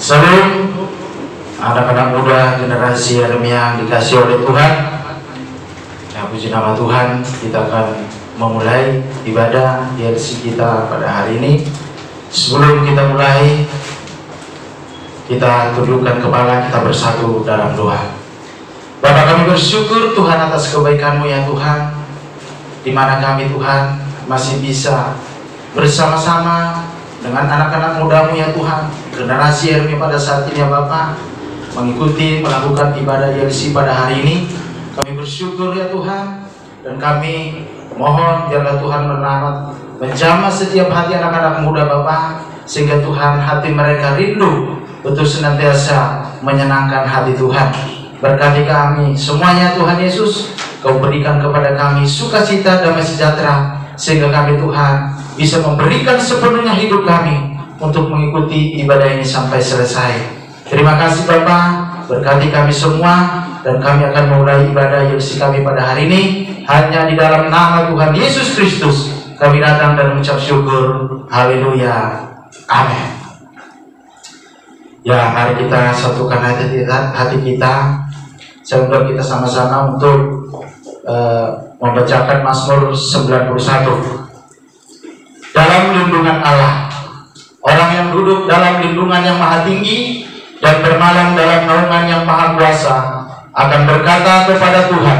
Salam anak-anak muda generasi Yeremia yang dikasih oleh Tuhan. Ya, puji nama Tuhan, kita akan memulai ibadah YLC kita pada hari ini. Sebelum kita mulai, kita tundukkan kepala, kita bersatu dalam doa. Bapa, kami bersyukur Tuhan atas kebaikan-Mu ya Tuhan, di mana kami Tuhan masih bisa bersama-sama dengan anak-anak muda-Mu ya Tuhan, generasi Yeremia pada saat ini ya Bapa, melakukan ibadah YLC pada hari ini. Kami bersyukur ya Tuhan, dan kami mohon biarlah Tuhan menjamah setiap hati anak-anak muda Bapa, sehingga Tuhan hati mereka rindu untuk senantiasa menyenangkan hati Tuhan. Berkati kami semuanya Tuhan Yesus, Kau berikan kepada kami sukacita, damai sejahtera, sehingga kami Tuhan bisa memberikan sepenuhnya hidup kami untuk mengikuti ibadah ini sampai selesai. Terima kasih Bapa, berkati kami semua, dan kami akan memulai ibadah YLC kami pada hari ini hanya di dalam nama Tuhan Yesus Kristus. Kami datang dan mengucap syukur. Haleluya. Amin. Ya, mari kita satukan hati kita. Saya undang kita sama-sama untuk membacakan Mazmur 91. Dalam lindungan Allah, orang yang duduk dalam lindungan yang maha tinggi dan bermalam dalam naungan yang maha kuasa akan berkata kepada Tuhan,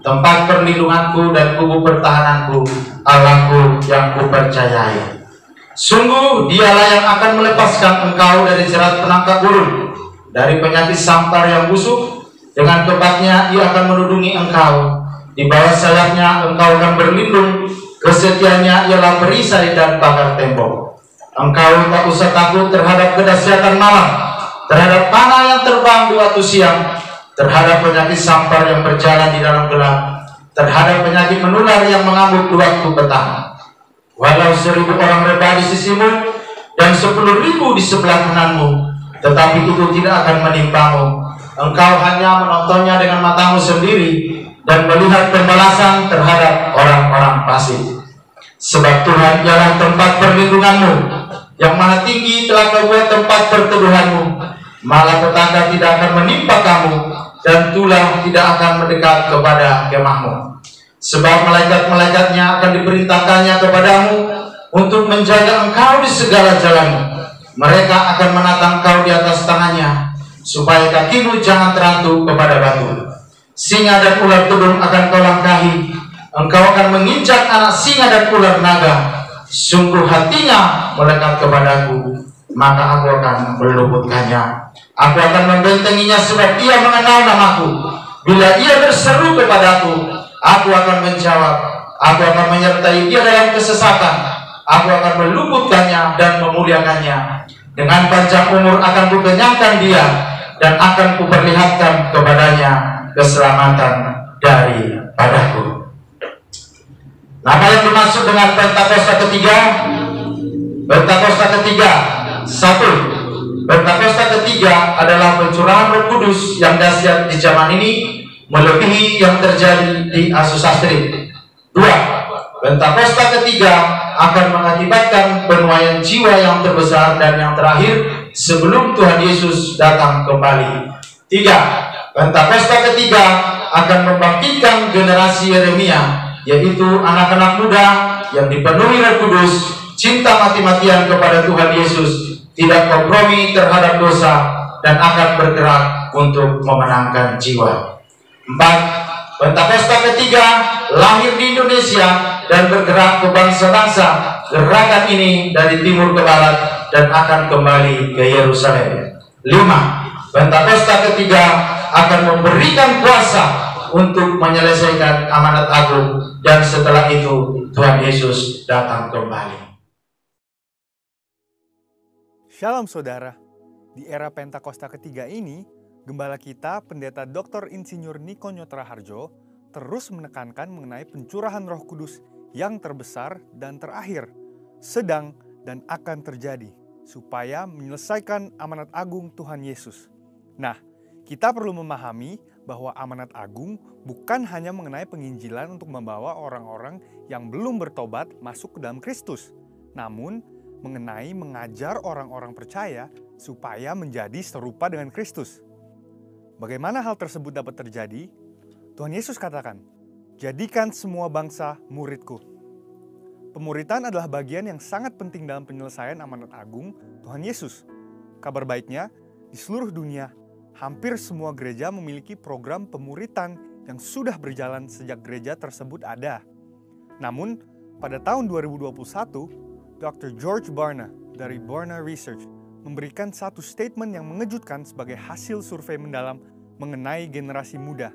tempat perlindunganku dan kubu pertahananku, Allahku yang kupercayai. Sungguh dialah yang akan melepaskan engkau dari jerat penangkap burung, dari penyakit sampar yang busuk. Dengan kepatnya ia akan melindungi engkau, di bawah sayapnya engkau akan berlindung, kesetiaannya ialah perisai dan pagar tembok. Engkau tak usah takut terhadap kedahsyatan malam, terhadap panah yang terbang di waktu siang, terhadap penyakit sampar yang berjalan di dalam gelap, terhadap penyakit menular yang mengamuk di waktu petang. Walau 1000 orang rebah di sisimu dan 10.000 di sebelah kananmu, tetapi itu tidak akan menimpamu. Engkau hanya menontonnya dengan matamu sendiri dan melihat pembalasan terhadap orang-orang fasik. Sebab Tuhan ialah tempat perlindunganmu, yang maha tinggi telah Kau buat tempat perteduhanmu. Malapetaka tidak akan menimpa kamu, dan tulah tidak akan mendekat kepada kemahmu. Sebab malaikat-malaikatnya akan diperintahkannya kepadamu untuk menjaga engkau di segala jalanmu. Mereka akan menatang kau di atas tangannya, supaya kakimu jangan terantuk kepada batu. Singa dan ular tudung akan kau langkahi, engkau akan menginjak anak singa dan ular naga. Sungguh hatinya melekat kepadaku, maka aku akan meluputkannya. Aku akan membentenginya sebab ia mengenal namaku. Bila ia berseru kepadaku, aku akan menjawab. Aku akan menyertai dia dalam kesesatan. Aku akan meluputkannya dan memuliakannya. Dengan panjang umur akan kukenyangkan dia, dan akan kuperlihatkan kepadanya keselamatan daripadaku. Nama yang dimaksud dengan Pentakosta ketiga, Pentakosta ketiga, 1. Pentakosta ketiga adalah pencurahan Roh Kudus yang dahsyat di zaman ini, melebihi yang terjadi di Asusastri. 2. Pentakosta ketiga akan mengakibatkan penuaian jiwa yang terbesar dan yang terakhir sebelum Tuhan Yesus datang kembali. 3. Pentakosta ketiga akan membangkitkan generasi Yeremia, yaitu anak-anak muda yang dipenuhi Roh Kudus, cinta mati-matian kepada Tuhan Yesus, tidak kompromi terhadap dosa, dan akan bergerak untuk memenangkan jiwa. 4. Pentakosta ketiga lahir di Indonesia dan bergerak ke bangsa-bangsa. Gerakan ini dari timur ke barat dan akan kembali ke Yerusalem. 5. Pentakosta ketiga akan memberikan kuasa untuk menyelesaikan amanat agung, dan setelah itu Tuhan Yesus datang kembali. Shalom saudara, di era Pentakosta ketiga ini, Gembala kita, Pendeta Dr. Insinyur Niko Nyotra Harjo, terus menekankan mengenai pencurahan Roh Kudus yang terbesar dan terakhir, sedang dan akan terjadi, supaya menyelesaikan amanat agung Tuhan Yesus. Nah, kita perlu memahami bahwa amanat agung bukan hanya mengenai penginjilan untuk membawa orang-orang yang belum bertobat masuk ke dalam Kristus. Namun, mengenai mengajar orang-orang percaya supaya menjadi serupa dengan Kristus. Bagaimana hal tersebut dapat terjadi? Tuhan Yesus katakan, "Jadikan semua bangsa murid-Ku." Pemuritan adalah bagian yang sangat penting dalam penyelesaian amanat agung Tuhan Yesus. Kabar baiknya, di seluruh dunia, hampir semua gereja memiliki program pemuritan yang sudah berjalan sejak gereja tersebut ada. Namun, pada tahun 2021, Dr. George Barna dari Barna Research memberikan satu statement yang mengejutkan sebagai hasil survei mendalam mengenai generasi muda.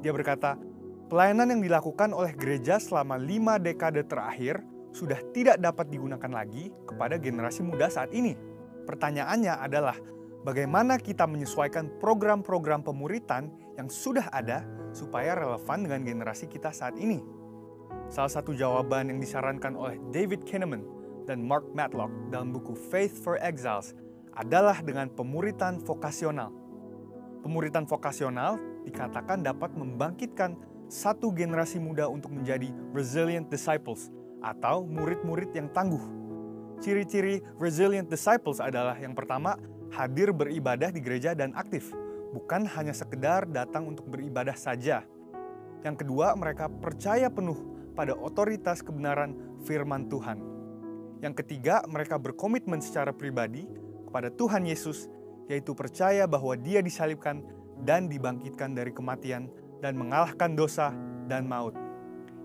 Dia berkata, pelayanan yang dilakukan oleh gereja selama 5 dekade terakhir sudah tidak dapat digunakan lagi kepada generasi muda saat ini. Pertanyaannya adalah, bagaimana kita menyesuaikan program-program pemuritan yang sudah ada supaya relevan dengan generasi kita saat ini? Salah satu jawaban yang disarankan oleh David Kinnaman dan Mark Matlock dalam buku Faith for Exiles adalah dengan pemuritan vokasional. Pemuritan vokasional dikatakan dapat membangkitkan satu generasi muda untuk menjadi resilient disciples atau murid-murid yang tangguh. Ciri-ciri resilient disciples adalah yang pertama, hadir beribadah di gereja dan aktif, bukan hanya sekedar datang untuk beribadah saja. Yang kedua, mereka percaya penuh pada otoritas kebenaran firman Tuhan. Yang ketiga, mereka berkomitmen secara pribadi kepada Tuhan Yesus, yaitu percaya bahwa Dia disalibkan dan dibangkitkan dari kematian dan mengalahkan dosa dan maut.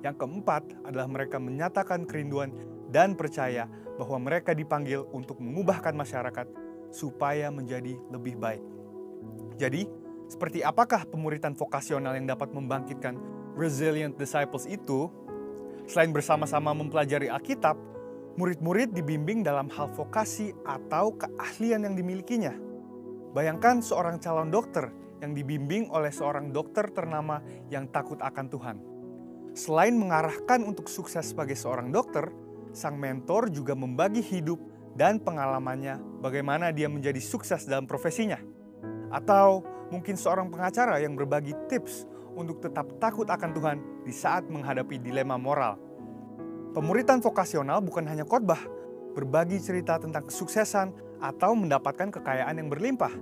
Yang keempat adalah mereka menyatakan kerinduan dan percaya bahwa mereka dipanggil untuk mengubahkan masyarakat supaya menjadi lebih baik. Jadi, seperti apakah pemuritan vokasional yang dapat membangkitkan resilient disciples itu? Selain bersama-sama mempelajari Alkitab, murid-murid dibimbing dalam hal vokasi atau keahlian yang dimilikinya. Bayangkan seorang calon dokter yang dibimbing oleh seorang dokter ternama yang takut akan Tuhan. Selain mengarahkan untuk sukses sebagai seorang dokter, sang mentor juga membagi hidup dan pengalamannya bagaimana dia menjadi sukses dalam profesinya. Atau mungkin seorang pengacara yang berbagi tips untuk tetap takut akan Tuhan di saat menghadapi dilema moral. Pemuritan vokasional bukan hanya khotbah, berbagi cerita tentang kesuksesan atau mendapatkan kekayaan yang berlimpah.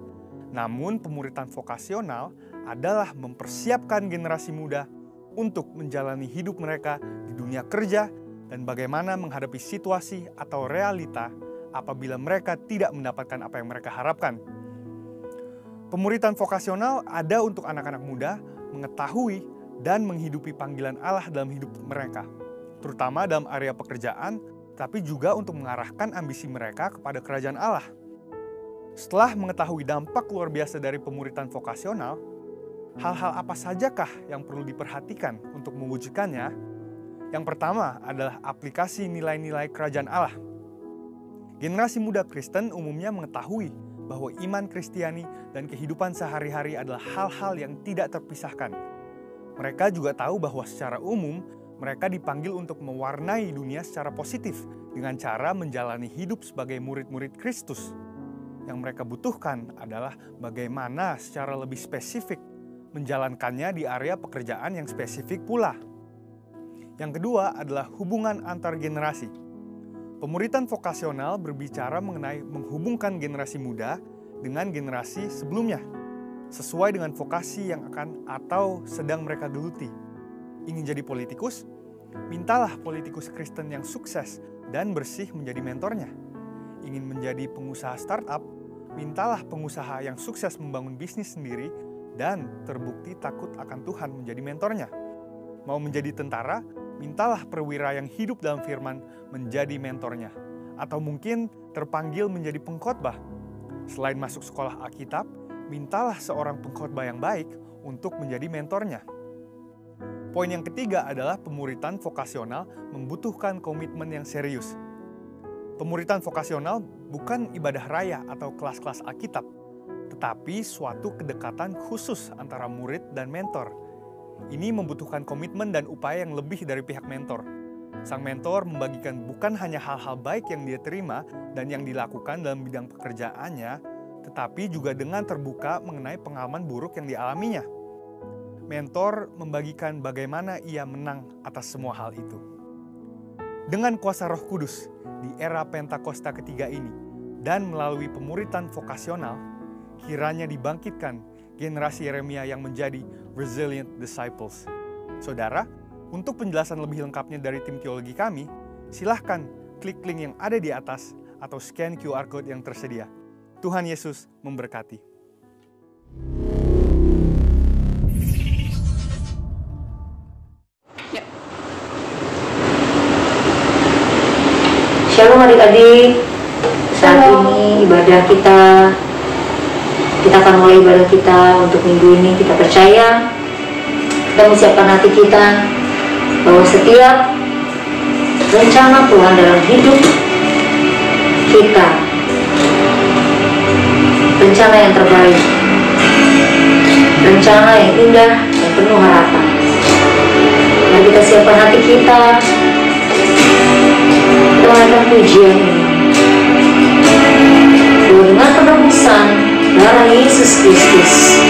Namun pemuritan vokasional adalah mempersiapkan generasi muda untuk menjalani hidup mereka di dunia kerja dan bagaimana menghadapi situasi atau realita apabila mereka tidak mendapatkan apa yang mereka harapkan. Pemuritan vokasional ada untuk anak-anak muda mengetahui dan menghidupi panggilan Allah dalam hidup mereka, terutama dalam area pekerjaan, tapi juga untuk mengarahkan ambisi mereka kepada kerajaan Allah. Setelah mengetahui dampak luar biasa dari pemuritan vokasional, hal-hal apa sajakah yang perlu diperhatikan untuk mewujudkannya? Yang pertama adalah aplikasi nilai-nilai kerajaan Allah. Generasi muda Kristen umumnya mengetahui bahwa iman Kristiani dan kehidupan sehari-hari adalah hal-hal yang tidak terpisahkan. Mereka juga tahu bahwa secara umum mereka dipanggil untuk mewarnai dunia secara positif dengan cara menjalani hidup sebagai murid-murid Kristus. Yang mereka butuhkan adalah bagaimana secara lebih spesifik menjalankannya di area pekerjaan yang spesifik pula. Yang kedua adalah hubungan antar generasi. Pemuritan vokasional berbicara mengenai menghubungkan generasi muda dengan generasi sebelumnya, sesuai dengan vokasi yang akan atau sedang mereka geluti. Ingin jadi politikus? Mintalah politikus Kristen yang sukses dan bersih menjadi mentornya. Ingin menjadi pengusaha startup? Mintalah pengusaha yang sukses membangun bisnis sendiri dan terbukti takut akan Tuhan menjadi mentornya. Mau menjadi tentara? Mintalah perwira yang hidup dalam firman menjadi mentornya. Atau mungkin terpanggil menjadi pengkhotbah. Selain masuk sekolah Alkitab, mintalah seorang pengkhotbah yang baik untuk menjadi mentornya. Poin yang ketiga adalah pemuritan vokasional membutuhkan komitmen yang serius. Pemuritan vokasional bukan ibadah raya atau kelas-kelas Alkitab, tetapi suatu kedekatan khusus antara murid dan mentor. Ini membutuhkan komitmen dan upaya yang lebih dari pihak mentor. Sang mentor membagikan bukan hanya hal-hal baik yang dia terima dan yang dilakukan dalam bidang pekerjaannya, tetapi juga dengan terbuka mengenai pengalaman buruk yang dialaminya. Mentor membagikan bagaimana ia menang atas semua hal itu. Dengan kuasa Roh Kudus, di era Pentakosta ketiga ini dan melalui pemuritan vokasional, kiranya dibangkitkan generasi Yeremia yang menjadi resilient disciples. Saudara, untuk penjelasan lebih lengkapnya dari tim teologi kami, silahkan klik link yang ada di atas atau scan QR Code yang tersedia. Tuhan Yesus memberkati. Shalom adik-adik, saat ini ibadah kita akan mulai ibadah kita untuk minggu ini. Kita percaya, kita menyiapkan hati kita bahwa setiap rencana Tuhan dalam hidup kita, rencana yang terbaik, rencana yang indah dan penuh harapan. Mari kita siapkan hati kita, kita menaikkan pujian ini. Dengan penebusan darah Yesus Kristus,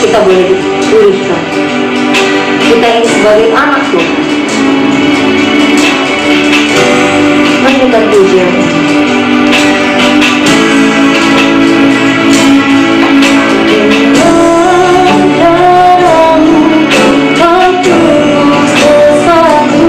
kita boleh dipulihkan. Kita ini sebagai anak Tuhan. Menaikkan pujian ini. Kau tebus dosaku.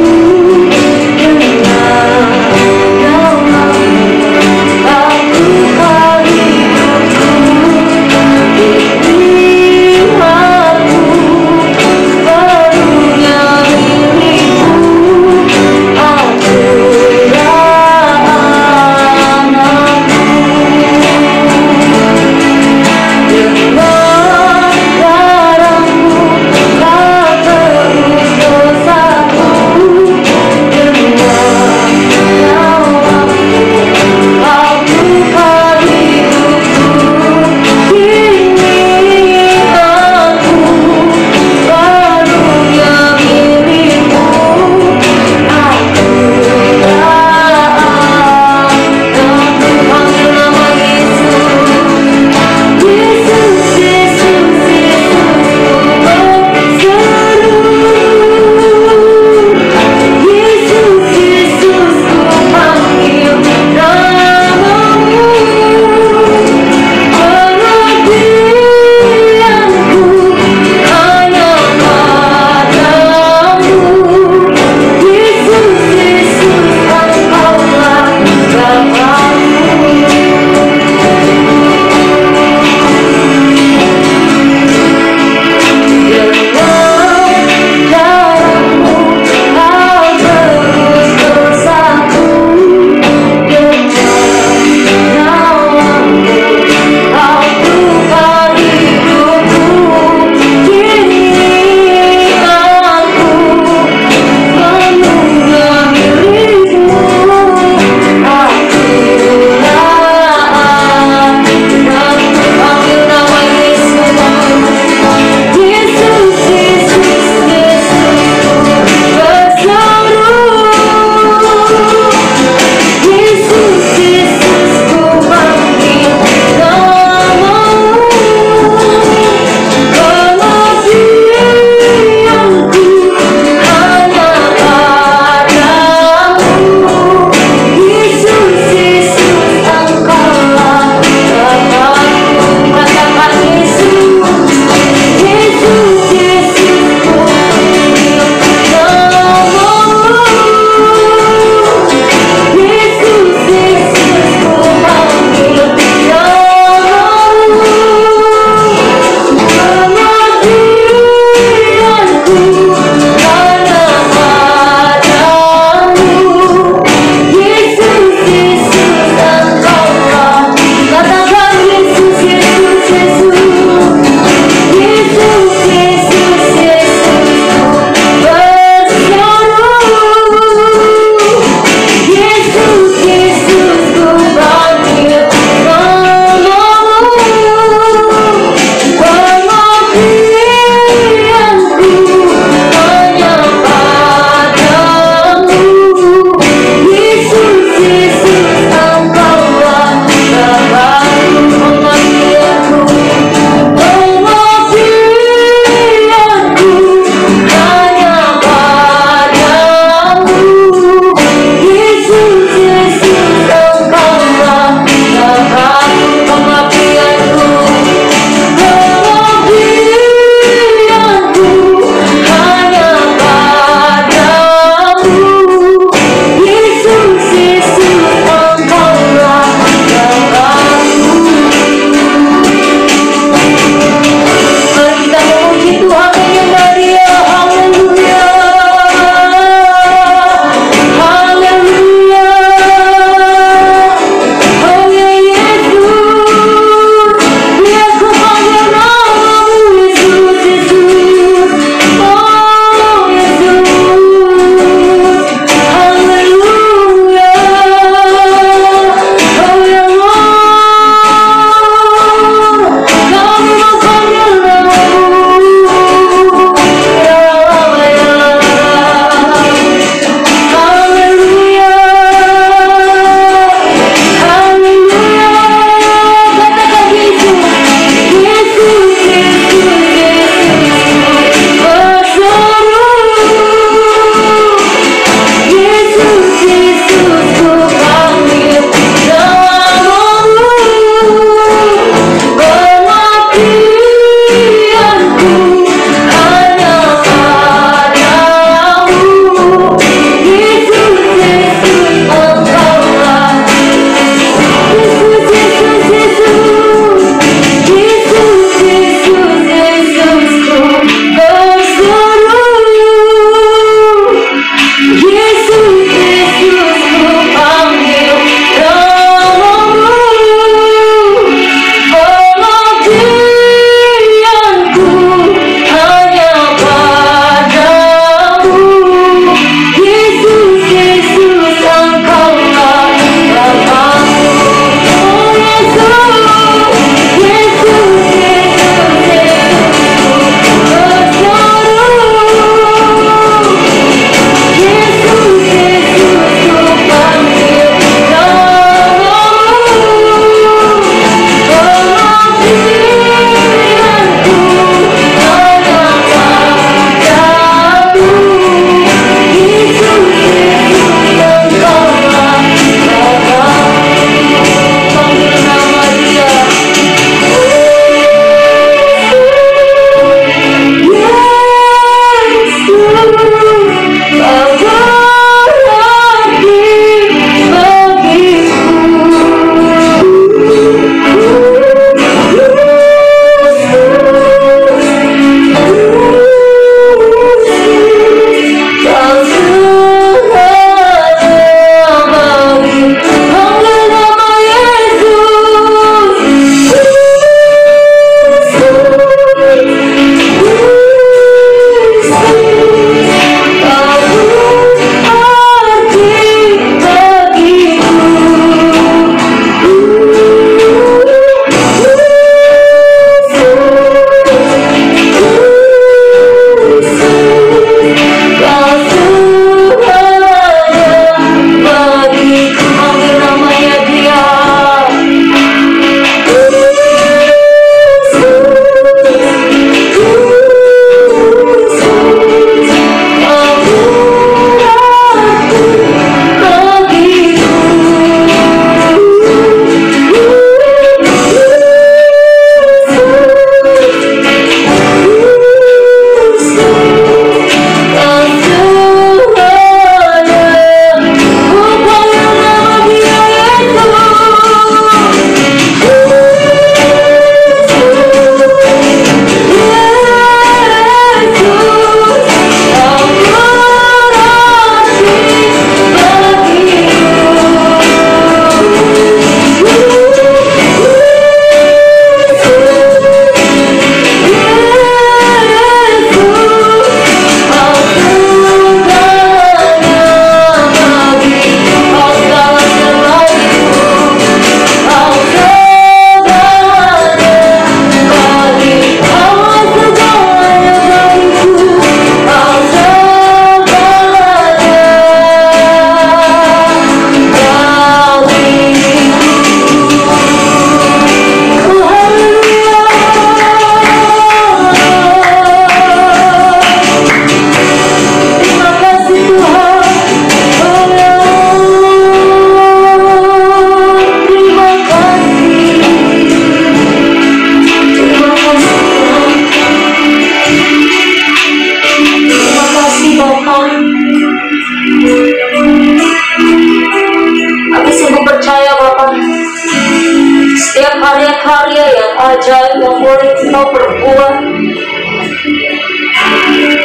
mau perbuat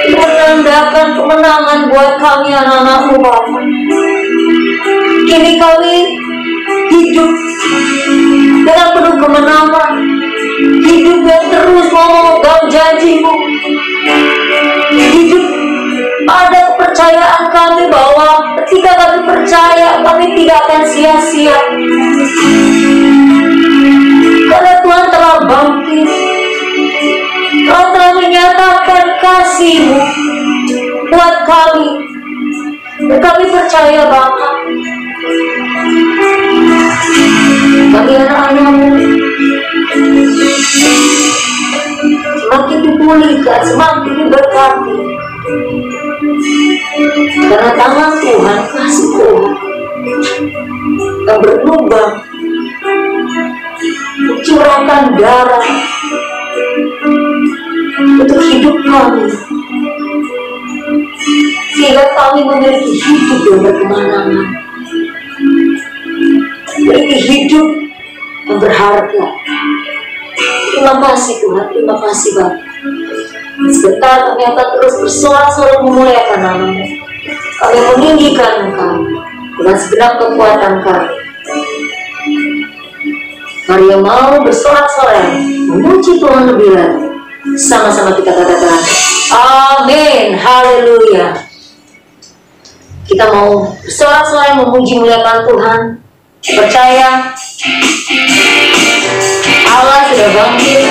menandakan kemenangan buat kami anak-anak-Mu Bapa. Kini kami hidup dengan penuh kemenangan, hidup yang terus mau memegang janji-Mu, hidup pada kepercayaan kami bahwa ketika kami percaya, kami tidak akan sia-sia. Karena Tuhan telah bangkit, Tuhan telah menyatakan kasih-Mu buat kami, dan kami percaya Bapa, kami anak-anak-Mu semakin dipulihkan, semakin diberkati, karena tangan Tuhan, kasih Tuhan yang berlubang mencurahkan darah untuk hidup kami, sehingga kami memiliki hidup yang berkemenangan, memiliki hidup yang berharga. Terima kasih Tuhan, terima kasih Bapa. Sebentar kami akan terus bersorak-sorai memuliakan nama-Mu. Kami meninggikan Engkau dengan segenap kekuatan kami. Mari yang mau bersorak-sorai memuji Tuhan lebih lagi. Sama-sama kita katakan amin, haleluya. Kita mau bersorak-sorai memuji muliakan Tuhan, percaya Allah sudah bangkit,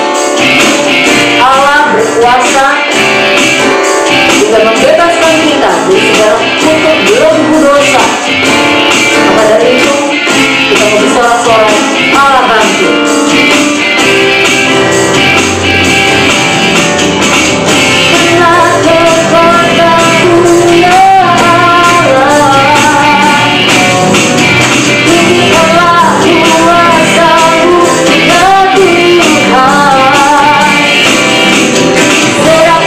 Allah berkuasa juga membebaskan kita dari segala kutuk belenggu dosa. Maka dari itu kita mau bersorak-sorai, Allah bangkit. Será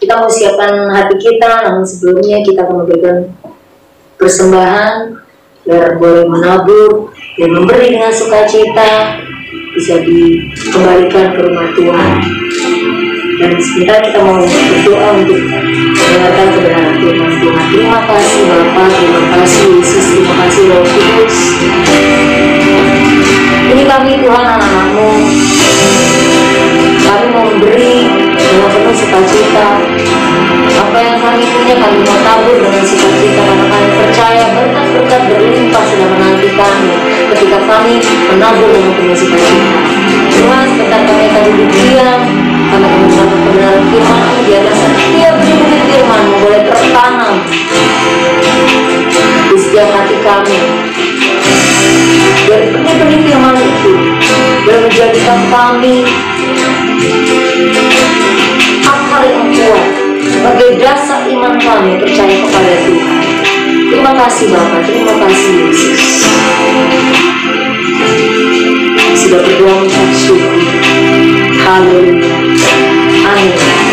Kita mau siapkan hati kita, namun sebelumnya kita akan memberikan persembahan biar boleh menabur dan memberi dengan sukacita, bisa dikembalikan ke rumah Tuhan. Dan sebentar kita mau berdoa untuk mendengarkan kebenaran firman Tuhan. Terima kasih Bapa, terima kasih Yesus, terima kasih Roh Kudus. Ini kami Tuhan, anak-anak-Mu. Kami mau memberi dengan penuh sukacita. Apa yang kami punya kami mau tabur dengan sukacita, karena kami percaya berkat-berkat berlimpah sedang menanti kami ketika kami menabur dengan penuh sukacita. Tuhan, sebentar kami akan duduk diam, kami akan mendengarkan kebenaran firman-Mu. Biarlah setiap bibit firman-Mu boleh tertanam di setiap hati kami. Biar benih-benih firman itu boleh menjadikan kami akar yang kuat sebagai dasar iman kami percaya kepada Tuhan. Terima kasih Bapa, terima kasih Yesus. Sudah berdoa mengucap syukur. Haleluya. Amin. Karena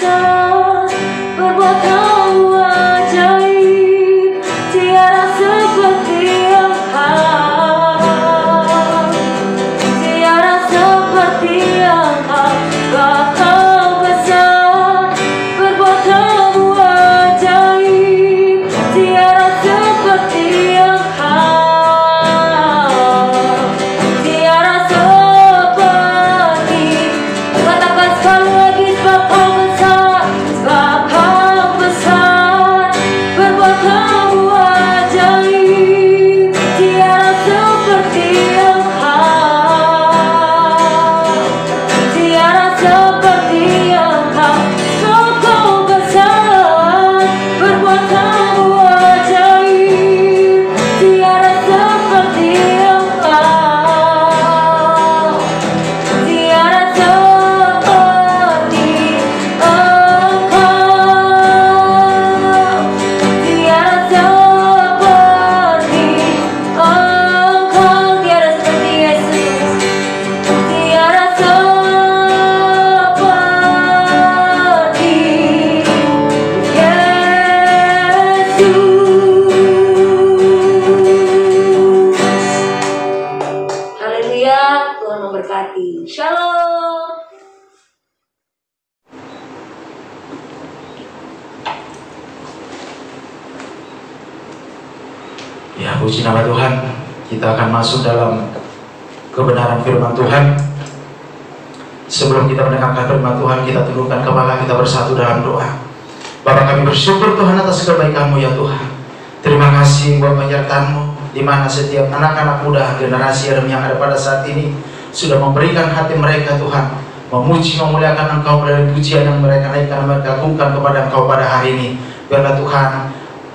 besar, perbuatanmu ajaib, tiada seperti Engkau, tiada seperti Engkau. Engkau besar, perbuatanmu ajaib, tiada seperti Engkau, tiada seperti. Katakan sekali lagi, sebab Kau besar, sebab Kau besar, perbuatanmu ajaib, tiada seperti Engkau, tiada seperti Engkau. Kau besar, perbuatanmu ajaib, tiada seperti Engkau, tiada seperti Engkau, tiada seperti Engkau, tiada seperti Yesus, tiada seperti Yesus. Haleluya, Tuhan memberkati. Shalom. Ya, puji nama Tuhan. Kita akan masuk dalam kebenaran firman Tuhan. Sebelum kita mendengarkan firman Tuhan, kita tundukkan kepala, kita bersatu dalam doa. Bapa, kami bersyukur Tuhan atas kebaikan-Mu ya Tuhan. Terima kasih buat penyertaan-Mu, di mana setiap anak-anak muda generasi yang ada pada saat ini sudah memberikan hati mereka Tuhan, memuji memuliakan Engkau melalui pujian yang mereka naikkan, mereka agungkan kepada Engkau pada hari ini. Biarlah Tuhan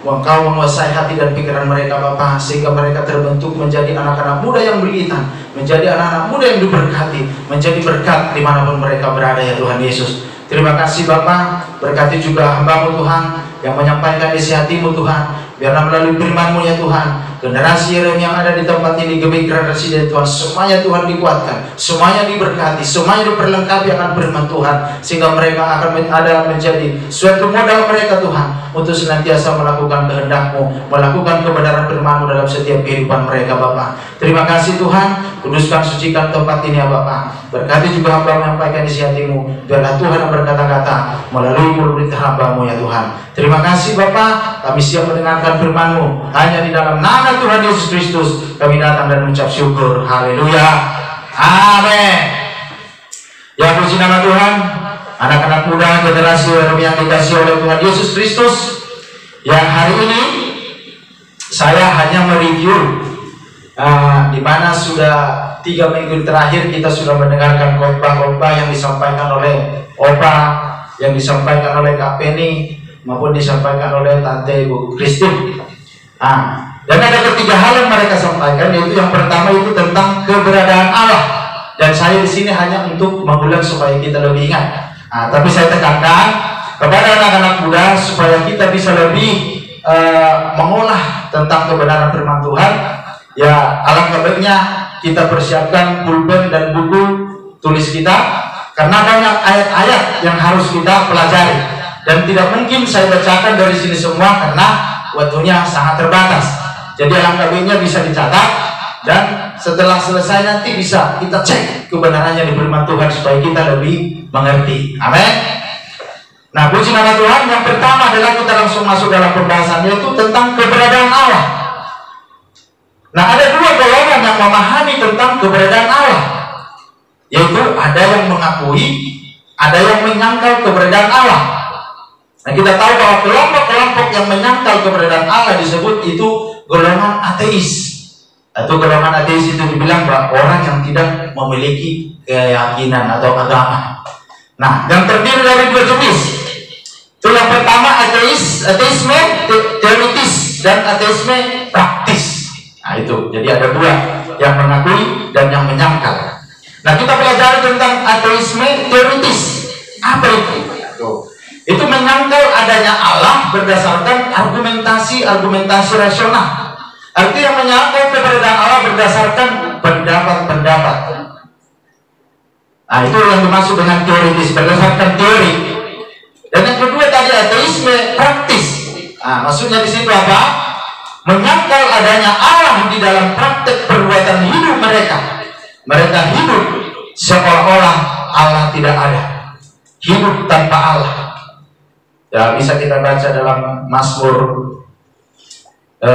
Engkau menguasai hati dan pikiran mereka Bapa, sehingga mereka terbentuk menjadi anak-anak muda yang beriman, menjadi anak-anak muda yang diberkati, menjadi berkat dimanapun mereka berada ya Tuhan Yesus. Terima kasih Bapa, berkati juga hamba-Mu Tuhan yang menyampaikan isi hati-Mu Tuhan. Biarlah melalui firman-Mu ya Tuhan, generasi yang ada di tempat ini, Gebekiran Residen Tuhan, semuanya Tuhan dikuatkan, semuanya diberkati, semuanya diperlengkapi akan firman Tuhan, sehingga mereka akan ada menjadi suatu modal mereka Tuhan, untuk senantiasa melakukan kehendak-Mu, melakukan kebenaran firman-Mu dalam setiap kehidupan mereka Bapa. Terima kasih Tuhan, kuduskan, sucikan tempat ini ya Bapa. Berkati juga hamba menyampaikan isi hati-Mu, biarlah Tuhan yang berkata-kata melalui mulut hamba-Mu ya Tuhan. Terima kasih Bapa, kami siap mendengarkan firman-Mu, hanya di dalam nama Tuhan Yesus Kristus kami datang dan mengucap syukur. Haleluya, amin. Ya, puji nama Tuhan. Anak-anak muda generasi yang dikasihi oleh Tuhan Yesus Kristus, yang hari ini saya hanya mereview di mana sudah 3 minggu terakhir kita sudah mendengarkan khotbah-khotbah yang disampaikan oleh Opa, yang disampaikan oleh Kak Penny, maupun disampaikan oleh Tante Ibu Christine. Dan ada 3 hal yang mereka sampaikan, yaitu yang pertama itu tentang keberadaan Allah. Dan saya di sini hanya untuk mengulang supaya kita lebih ingat. Tapi saya tekankan kepada anak-anak muda supaya kita bisa lebih mengolah tentang kebenaran firman Tuhan. Ya, alangkah baiknya kita persiapkan pulpen dan buku tulis kita, karena banyak ayat-ayat yang harus kita pelajari. Dan tidak mungkin saya bacakan dari sini semua karena waktunya sangat terbatas. Jadi alangkah baiknya bisa dicatat, dan setelah selesai nanti bisa kita cek kebenarannya di firman Tuhan supaya kita lebih mengerti. Amin. Nah, puji nama Tuhan. Yang pertama adalah kita langsung masuk dalam pembahasan, yaitu tentang keberadaan Allah. Nah, ada 2 golongan yang memahami tentang keberadaan Allah, yaitu ada yang mengakui, ada yang menyangkal keberadaan Allah. Nah, kita tahu bahwa kelompok-kelompok yang menyangkal keberadaan Allah disebut itu golongan ateis. Atau golongan ateis itu dibilang bahwa orang yang tidak memiliki keyakinan atau agama. Nah, yang terdiri dari 2 jenis. Itu yang pertama ateisme teoritis dan ateisme praktis. Nah, itu. Jadi ada 2, yang mengakui dan yang menyangkal. Nah, kita pelajari tentang ateisme teoritis. Apa itu? Itu menyangkal adanya Allah berdasarkan argumentasi rasional. Artinya menyangkal keberadaan Allah berdasarkan pendapat-pendapat. Nah, itu yang dimaksud dengan teoritis, berdasarkan teori. Nah, maksudnya di situ apa? Menyangkal adanya Allah di dalam praktek perbuatan hidup mereka. Mereka hidup seolah-olah Allah tidak ada. Hidup tanpa Allah. Ya, bisa kita baca dalam Mazmur 14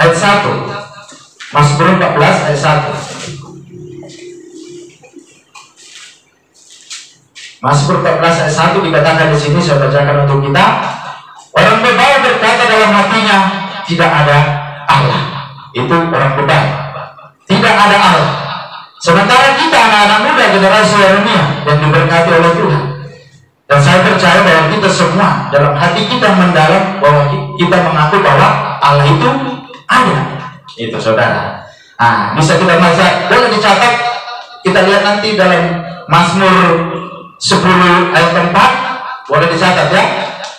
ayat 1. Mazmur 14 ayat 1. Mazmur 14 ayat 1 dikatakan di sini, saya bacakan untuk kita. Orang bebal berkata dalam hatinya, tidak ada Allah. Itu orang bebal. Tidak ada Allah. Sementara kita anak-anak muda generasi Yeremia yang diberkati oleh Tuhan. Dan saya percaya bahwa kita semua dalam hati kita mendalam bahwa kita mengaku bahwa Allah itu ada. Itu saudara. Nah, bisa kita baca, boleh dicatat. Kita lihat nanti dalam Mazmur 10 ayat 4, boleh dicatat ya.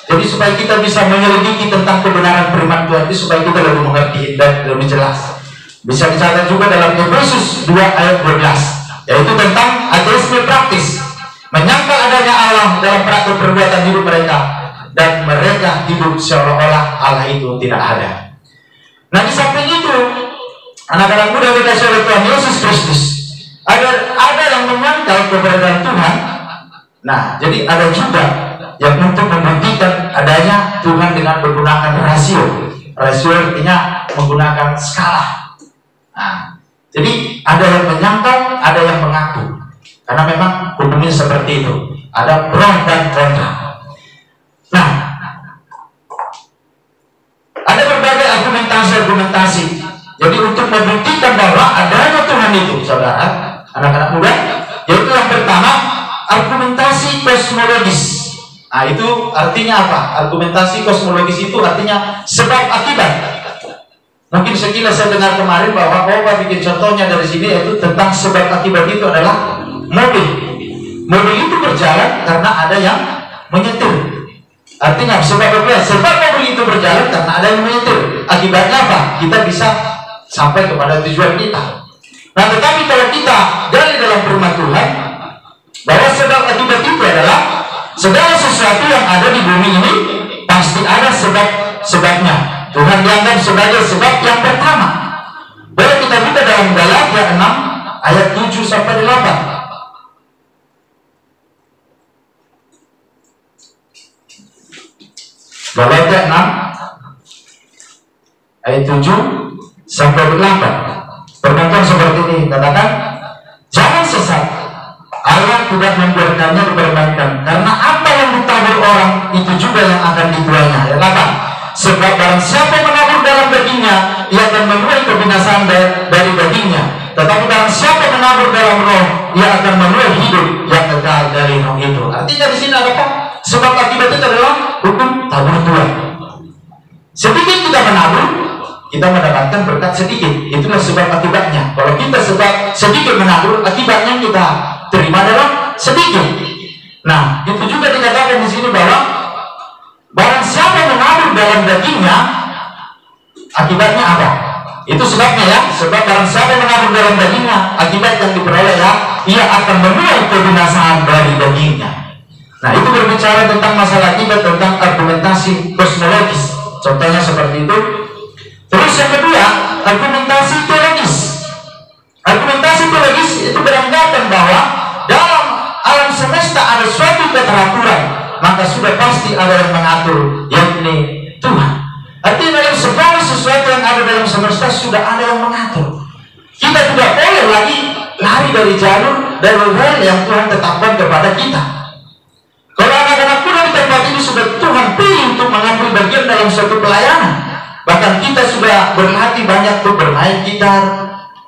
Jadi supaya kita bisa menyelidiki tentang kebenaran firman Tuhan itu, supaya kita lebih mengerti dan lebih jelas. Bisa dicatat juga dalam Efesus 2 ayat 12, yaitu tentang ateisme praktis, menyangkal adanya Allah dalam praktek perbuatan hidup mereka, dan mereka hidup seolah-olah Allah itu tidak ada. Nah, di samping itu, anak-anak muda dikasih oleh Tuhan Yesus Kristus, ada yang menyangkal keberadaan Tuhan. Nah, jadi ada juga yang untuk membuktikan adanya Tuhan dengan menggunakan rasio. Rasio artinya menggunakan skala. Nah, jadi ada yang menyangkal, ada yang mengaku. Karena memang hukumnya seperti itu. Ada pro dan kontra. Nah, ada berbagai argumentasi. Jadi untuk membuktikan bahwa adanya Tuhan itu, saudara, anak-anak muda, yaitu yang pertama, argumentasi kosmologis. Nah, itu artinya apa? Argumentasi kosmologis itu artinya sebab akibat. Mungkin sekilas saya dengar kemarin bahwa Bapak bikin contohnya dari sini, yaitu tentang sebab akibat itu adalah mobil. Mobil itu berjalan karena ada yang menyetir. Artinya sebab mobil itu berjalan karena ada yang menyetir. Akibatnya apa? Kita bisa sampai kepada tujuan kita. Nah, tetapi kalau kita gali dalam firman Tuhan, bahwa sebab akibat itu adalah segala sesuatu yang ada di bumi ini pasti ada sebabnya. Tuhan dianggap sebagai sebab yang pertama. Boleh kita buka dalam Galatia 6 ayat 7 sampai 8. Galatia 6 ayat 7 sampai 8. Perbantuan seperti ini katakan, jangan sesat. Allah tidak membiarkannya diperbankan, karena apa yang ditabur orang itu juga yang akan dituainya. Ayat 8. Sebab barang siapa menabur dalam dagingnya, ia akan menuai kebinasaan dari dagingnya. Tetapi barang siapa menabur dalam roh, ia akan menuai hidup yang kekal dari roh itu. Artinya di sini ada apa? Sebab akibat itu adalah hukum tabur tuai. Sedikit kita menabur, kita mendapatkan berkat sedikit. Itulah sebab akibatnya. Kalau kita sebab sedikit menabur, akibatnya kita terima adalah sedikit. Nah, itu juga dikatakan di sini bahwa barang siapa menabur dalam dagingnya, akibatnya apa? Itu sebabnya ya. Sebab barang siapa menabur dalam dagingnya, akibat yang diperoleh ya, ia akan menuai kebinasaan dari dagingnya. Nah, itu berbicara tentang masalah akibat, tentang argumentasi kosmologis. Contohnya seperti itu. Terus yang kedua, argumentasi teologis. Argumentasi teologis itu beranggapan bahwa dalam alam semesta ada suatu keteraturan, maka sudah pasti ada yang mengatur, yakni Tuhan. Artinya dalam segala sesuatu yang ada dalam semesta sudah ada yang mengatur. Kita tidak boleh lagi lari dari jalur rel yang Tuhan tetapkan kepada kita. Kalau anak-anak muda di tempat ini sudah Tuhan pilih untuk mengambil bagian dalam suatu pelayanan, bahkan kita sudah berlatih banyak untuk bermain gitar,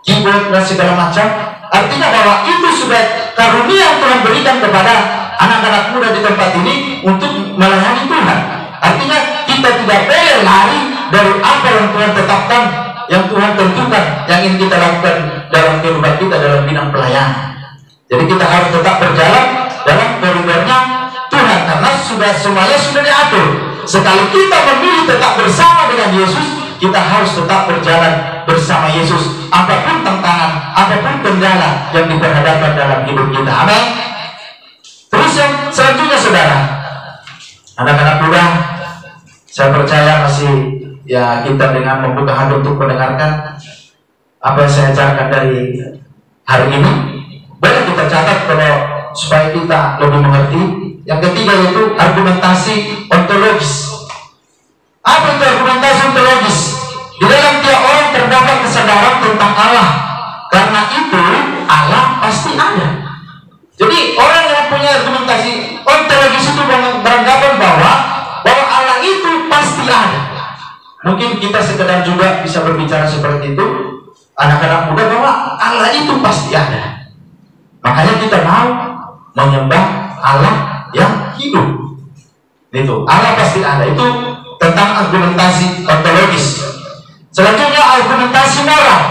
keyboard dan segala macam. Artinya bahwa itu sudah karunia yang Tuhan berikan kepada anak-anak muda di tempat ini untuk melayani Tuhan. Artinya kita tidak boleh lari dari apa yang Tuhan tetapkan, yang Tuhan tentukan, yang ingin kita lakukan dalam kehidupan kita dalam bidang pelayanan. Jadi kita harus tetap berjalan dalam koridornya Tuhan, karena semuanya sudah diatur. Sekali kita memilih tetap bersama dengan Yesus, kita harus tetap berjalan bersama Yesus, apapun tantangan, apapun kendala yang diperhadapkan dalam hidup kita. Amin. Terus yang selanjutnya, saudara, Anak-anak muda, saya percaya masih ya kita dengan membuka hati untuk mendengarkan apa yang saya ajarkan dari hari ini. Boleh kita catat kalau supaya kita lebih mengerti. Yang ketiga yaitu argumentasi ontologis. Apa itu argumentasi ontologis? Di dalam tiap orang terdapat kesadaran tentang Allah. Karena itu Allah pasti ada. Jadi orang yang punya argumentasi ontologis itu beranggapan bahwa Allah itu pasti ada. Mungkin kita sekedar juga bisa berbicara seperti itu, anak-anak muda, bahwa Allah itu pasti ada. Makanya kita mau menyembah Allah yang hidup. Itu Allah pasti ada. Itu tentang argumentasi ontologis. Selanjutnya argumentasi moral.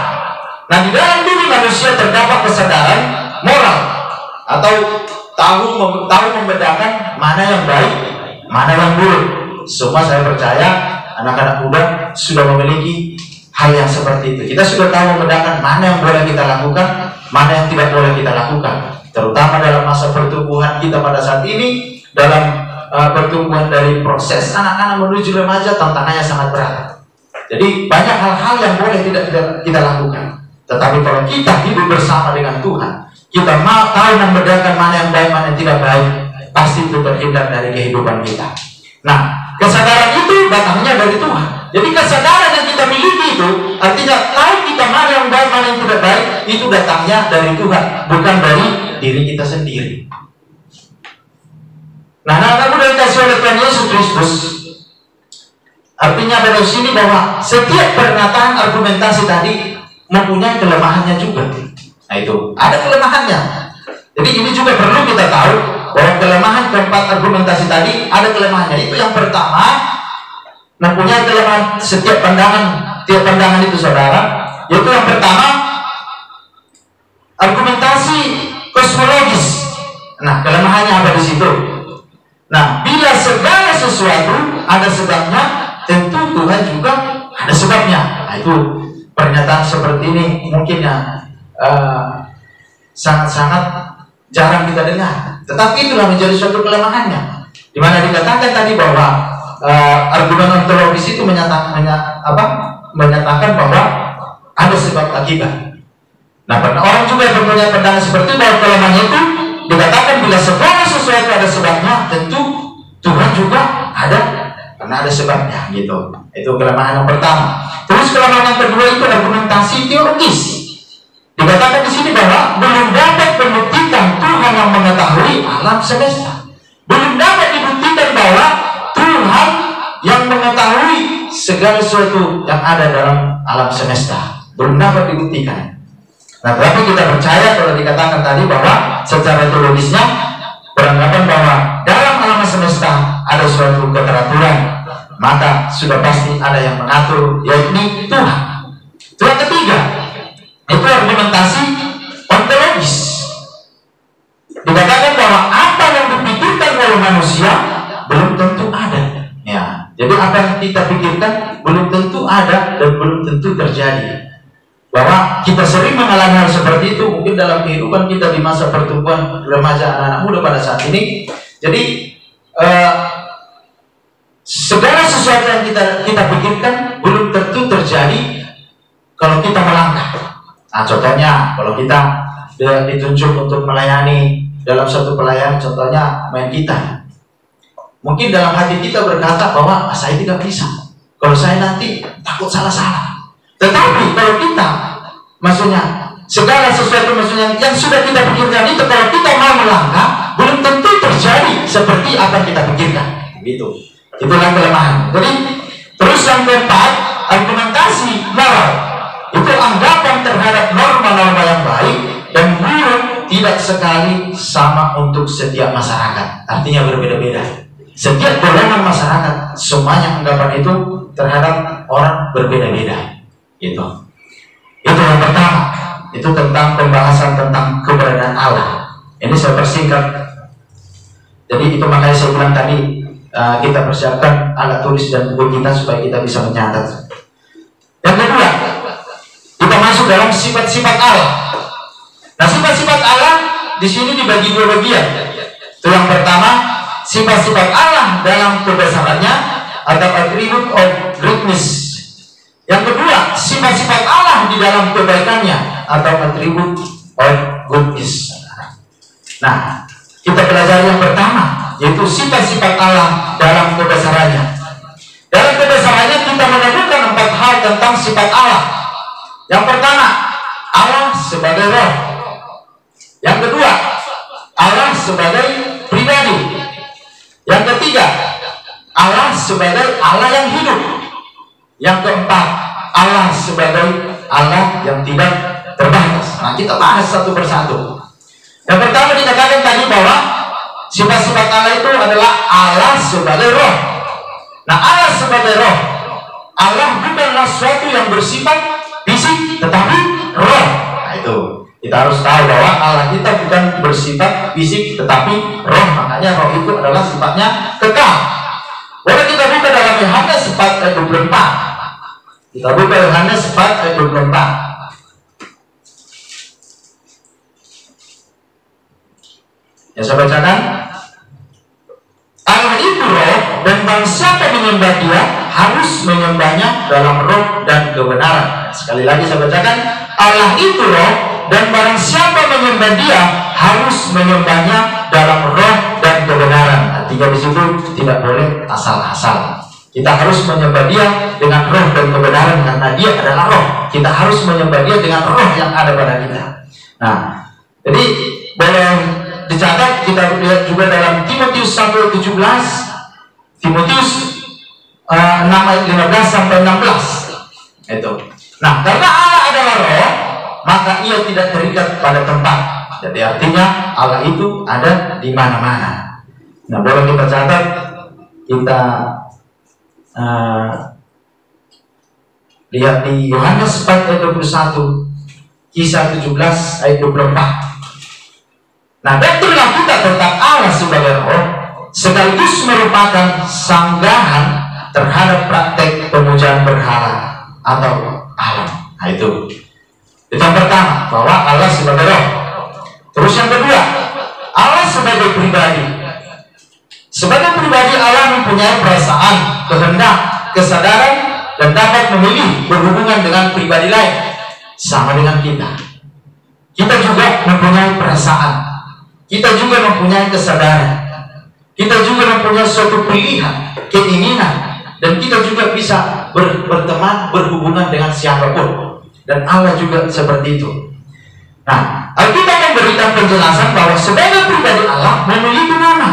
Nah, di dalam diri manusia terdapat kesadaran moral atau tahu membedakan mana yang baik, mana yang buruk. Semua saya percaya anak-anak muda sudah memiliki hal yang seperti itu. Kita sudah tahu membedakan mana yang boleh kita lakukan, mana yang tidak boleh kita lakukan. Terutama dalam masa pertumbuhan kita pada saat ini, dalam pertumbuhan dari proses anak-anak menuju remaja, tantangannya sangat berat. Jadi banyak hal-hal yang boleh tidak kita lakukan. Tetapi kalau kita hidup bersama dengan Tuhan, kita mau tahu membedakan mana yang baik, mana yang tidak baik, pasti itu terhindar dari kehidupan kita. Nah, kesadaran itu datangnya dari Tuhan. Jadi kesadaran yang kita miliki itu artinya tahu kita mana yang baik, mana yang tidak baik, itu datangnya dari Tuhan, bukan dari diri kita sendiri. Nah, anak-anak muda dikasih oleh Tuhan Yesus Kristus, artinya pada sini bahwa setiap pernyataan argumentasi tadi mempunyai kelemahannya juga. Nah, itu ada kelemahannya. Jadi ini juga perlu kita tahu bahwa kelemahan keempat argumentasi tadi ada kelemahannya. Itu yang pertama, mempunyai kelemahan setiap pandangan itu, saudara. Yaitu yang pertama, argumentasi kosmologis. Nah, kelemahannya apa di situ? Nah, bila segala sesuatu ada sebabnya, tentu Tuhan juga ada sebabnya. Nah, itu pernyataan seperti ini mungkin sangat-sangat jarang kita dengar. Tetapi itulah menjadi suatu kelemahannya. Di mana dikatakan tadi bahwa argumen ontologis itu menyatakan bahwa ada sebab akibat. Nah, orang juga yang mempunyai pandangan seperti itu, bahwa kelemahannya itu dikatakan bila segala sesuatu ada sebabnya, tentu Tuhan juga ada, karena ada sebabnya, gitu. Itu kelemahan yang pertama. Terus kelemahan yang kedua itu argumentasi teologis. Dikatakan di sini bahwa belum dapat membuktikan Tuhan yang mengetahui alam semesta. Belum dapat dibuktikan bahwa Tuhan yang mengetahui segala sesuatu yang ada dalam alam semesta. Belum dapat dibuktikan. Nah, tetapi kita percaya kalau dikatakan tadi bahwa secara teologisnya beranggapan bahwa dalam alam semesta ada suatu keteraturan, maka sudah pasti ada yang mengatur, yaitu Tuhan. Itu yang ketiga, itu argumentasi ontologis. Dikatakan bahwa apa yang dipikirkan oleh manusia belum tentu ada. Ya, jadi apa yang kita pikirkan belum tentu ada dan belum tentu terjadi. Bahwa kita sering mengalami hal seperti itu mungkin dalam kehidupan kita di masa pertumbuhan remaja anak-anak muda pada saat ini. Jadi segala sesuatu yang kita pikirkan belum tentu terjadi kalau kita melangkah. Nah, contohnya kalau kita ditunjuk untuk melayani dalam satu pelayanan, contohnya main gitar, mungkin dalam hati kita berkata bahwa saya tidak bisa, kalau saya nanti takut salah-salah. Tetapi kalau kita, maksudnya segala sesuatu maksudnya yang sudah kita pikirkan itu, kalau kita mau melangkah belum tentu terjadi seperti apa yang kita pikirkan, gitu. Itulah kelemahan. Jadi terus yang keempat, argumentasi moral. Itu anggapan terhadap norma-norma yang baik dan buruk tidak sekali sama untuk setiap masyarakat. Artinya berbeda-beda. Setiap golongan masyarakat semuanya anggapan itu terhadap orang berbeda-beda. Itu yang pertama. Itu tentang pembahasan tentang keberadaan Allah. Ini saya persingkat. Jadi itu makanya saya bilang tadi kita persiapkan alat tulis dan buku kita supaya kita bisa mencatat. Yang kedua, kita masuk dalam sifat-sifat Allah. Nah, sifat-sifat Allah di sini dibagi dua bagian. Itu yang pertama, sifat-sifat Allah dalam kebesarannya atau atribut of greatness. Yang kedua, sifat-sifat Allah di dalam kebaikannya atau atribut of goodness. Nah, kita belajar yang pertama, yaitu sifat-sifat Allah dalam kebesarannya. Dalam kebesarannya kita menemukan 4 hal tentang sifat Allah. Yang pertama, Allah sebagai roh. Yang kedua, Allah sebagai pribadi. Yang ketiga, Allah sebagai Allah yang hidup. Yang keempat, Allah sebagai Allah yang tidak terbatas. Nah, kita bahas satu persatu. Yang pertama dikatakan tadi bahwa sifat-sifat Allah itu adalah Allah sebagai roh. Nah, Allah sebagai roh, Allah bukanlah sesuatu yang bersifat fisik tetapi roh. Nah, itu kita harus tahu bahwa Allah kita bukan bersifat fisik tetapi roh. Makanya roh itu adalah sifatnya kekal. Boleh kita buka dalam Yohanes 4 ayat 24. Kita buka Yohanes 4 ayat 24. Ya, saya bacakan. Allah itu roh, dan barang siapa menyembah Dia harus menyembahnya dalam roh dan kebenaran. Sekali lagi saya bacakan. Allah itu roh, dan barang siapa menyembah Dia harus menyembahnya dalam roh dan kebenaran. Artinya di situ tidak boleh asal-asal. Kita harus menyembah Dia dengan roh dan kebenaran karena Dia adalah roh. Kita harus menyembah Dia dengan roh yang ada pada kita. Nah, jadi boleh dicatat, kita lihat juga dalam Timotius 1:17, Timotius 6 ayat 15 sampai 16. Itu. Nah, karena Allah adalah roh, maka Ia tidak terikat pada tempat. Jadi artinya Allah itu ada di mana-mana. Nah, boleh kita catat, kita lihat di Yohanes 4 ayat 21, Kisah 17 ayat 24. Nah, doktrinlah kita tentang Allah sebagai roh sekaligus merupakan sanggahan terhadap praktek pemujaan berhala atau alam. Nah, itu yang pertama, bahwa Allah sebagai roh. Terus yang kedua, Allah sebagai pribadi. Sebagai pribadi Allah mempunyai perasaan, kehendak, kesadaran, dan dapat memilih berhubungan dengan pribadi lain. Sama dengan kita. Kita juga mempunyai perasaan. Kita juga mempunyai kesadaran. Kita juga mempunyai suatu pilihan, keinginan, dan kita juga bisa berteman, berhubungan dengan siapapun. Dan Allah juga seperti itu. Nah, Alkitab memberikan penjelasan bahwa sebagai pribadi Allah memiliki nama,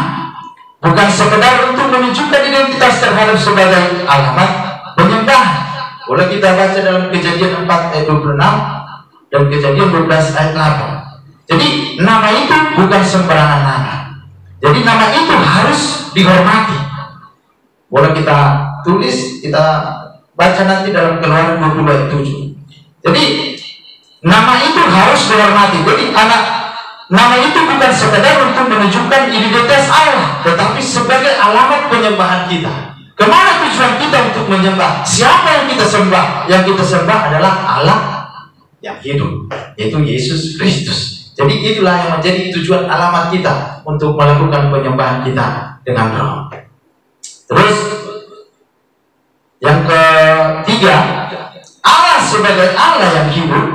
bukan sekedar untuk menunjukkan identitas terhadap sebagai alamat penyembah. Boleh kita baca dalam Kejadian 4 ayat 26 dan Kejadian 12 ayat 8. Jadi nama itu bukan sembarangan nama. Jadi nama itu harus dihormati. Boleh kita tulis, kita baca nanti dalam Keluaran 20 ayat 7. Jadi nama itu harus dihormati. Jadi nama itu bukan sekedar untuk menunjukkan identitas Allah, tetapi sebagai alamat penyembahan kita. Kemana tujuan kita untuk menyembah? Siapa yang kita sembah? Yang kita sembah adalah Allah yang hidup, yaitu Yesus Kristus. Jadi itulah yang menjadi tujuan alamat kita untuk melakukan penyembahan kita dengan roh. Terus yang ketiga, Allah sebagai Allah yang hidup.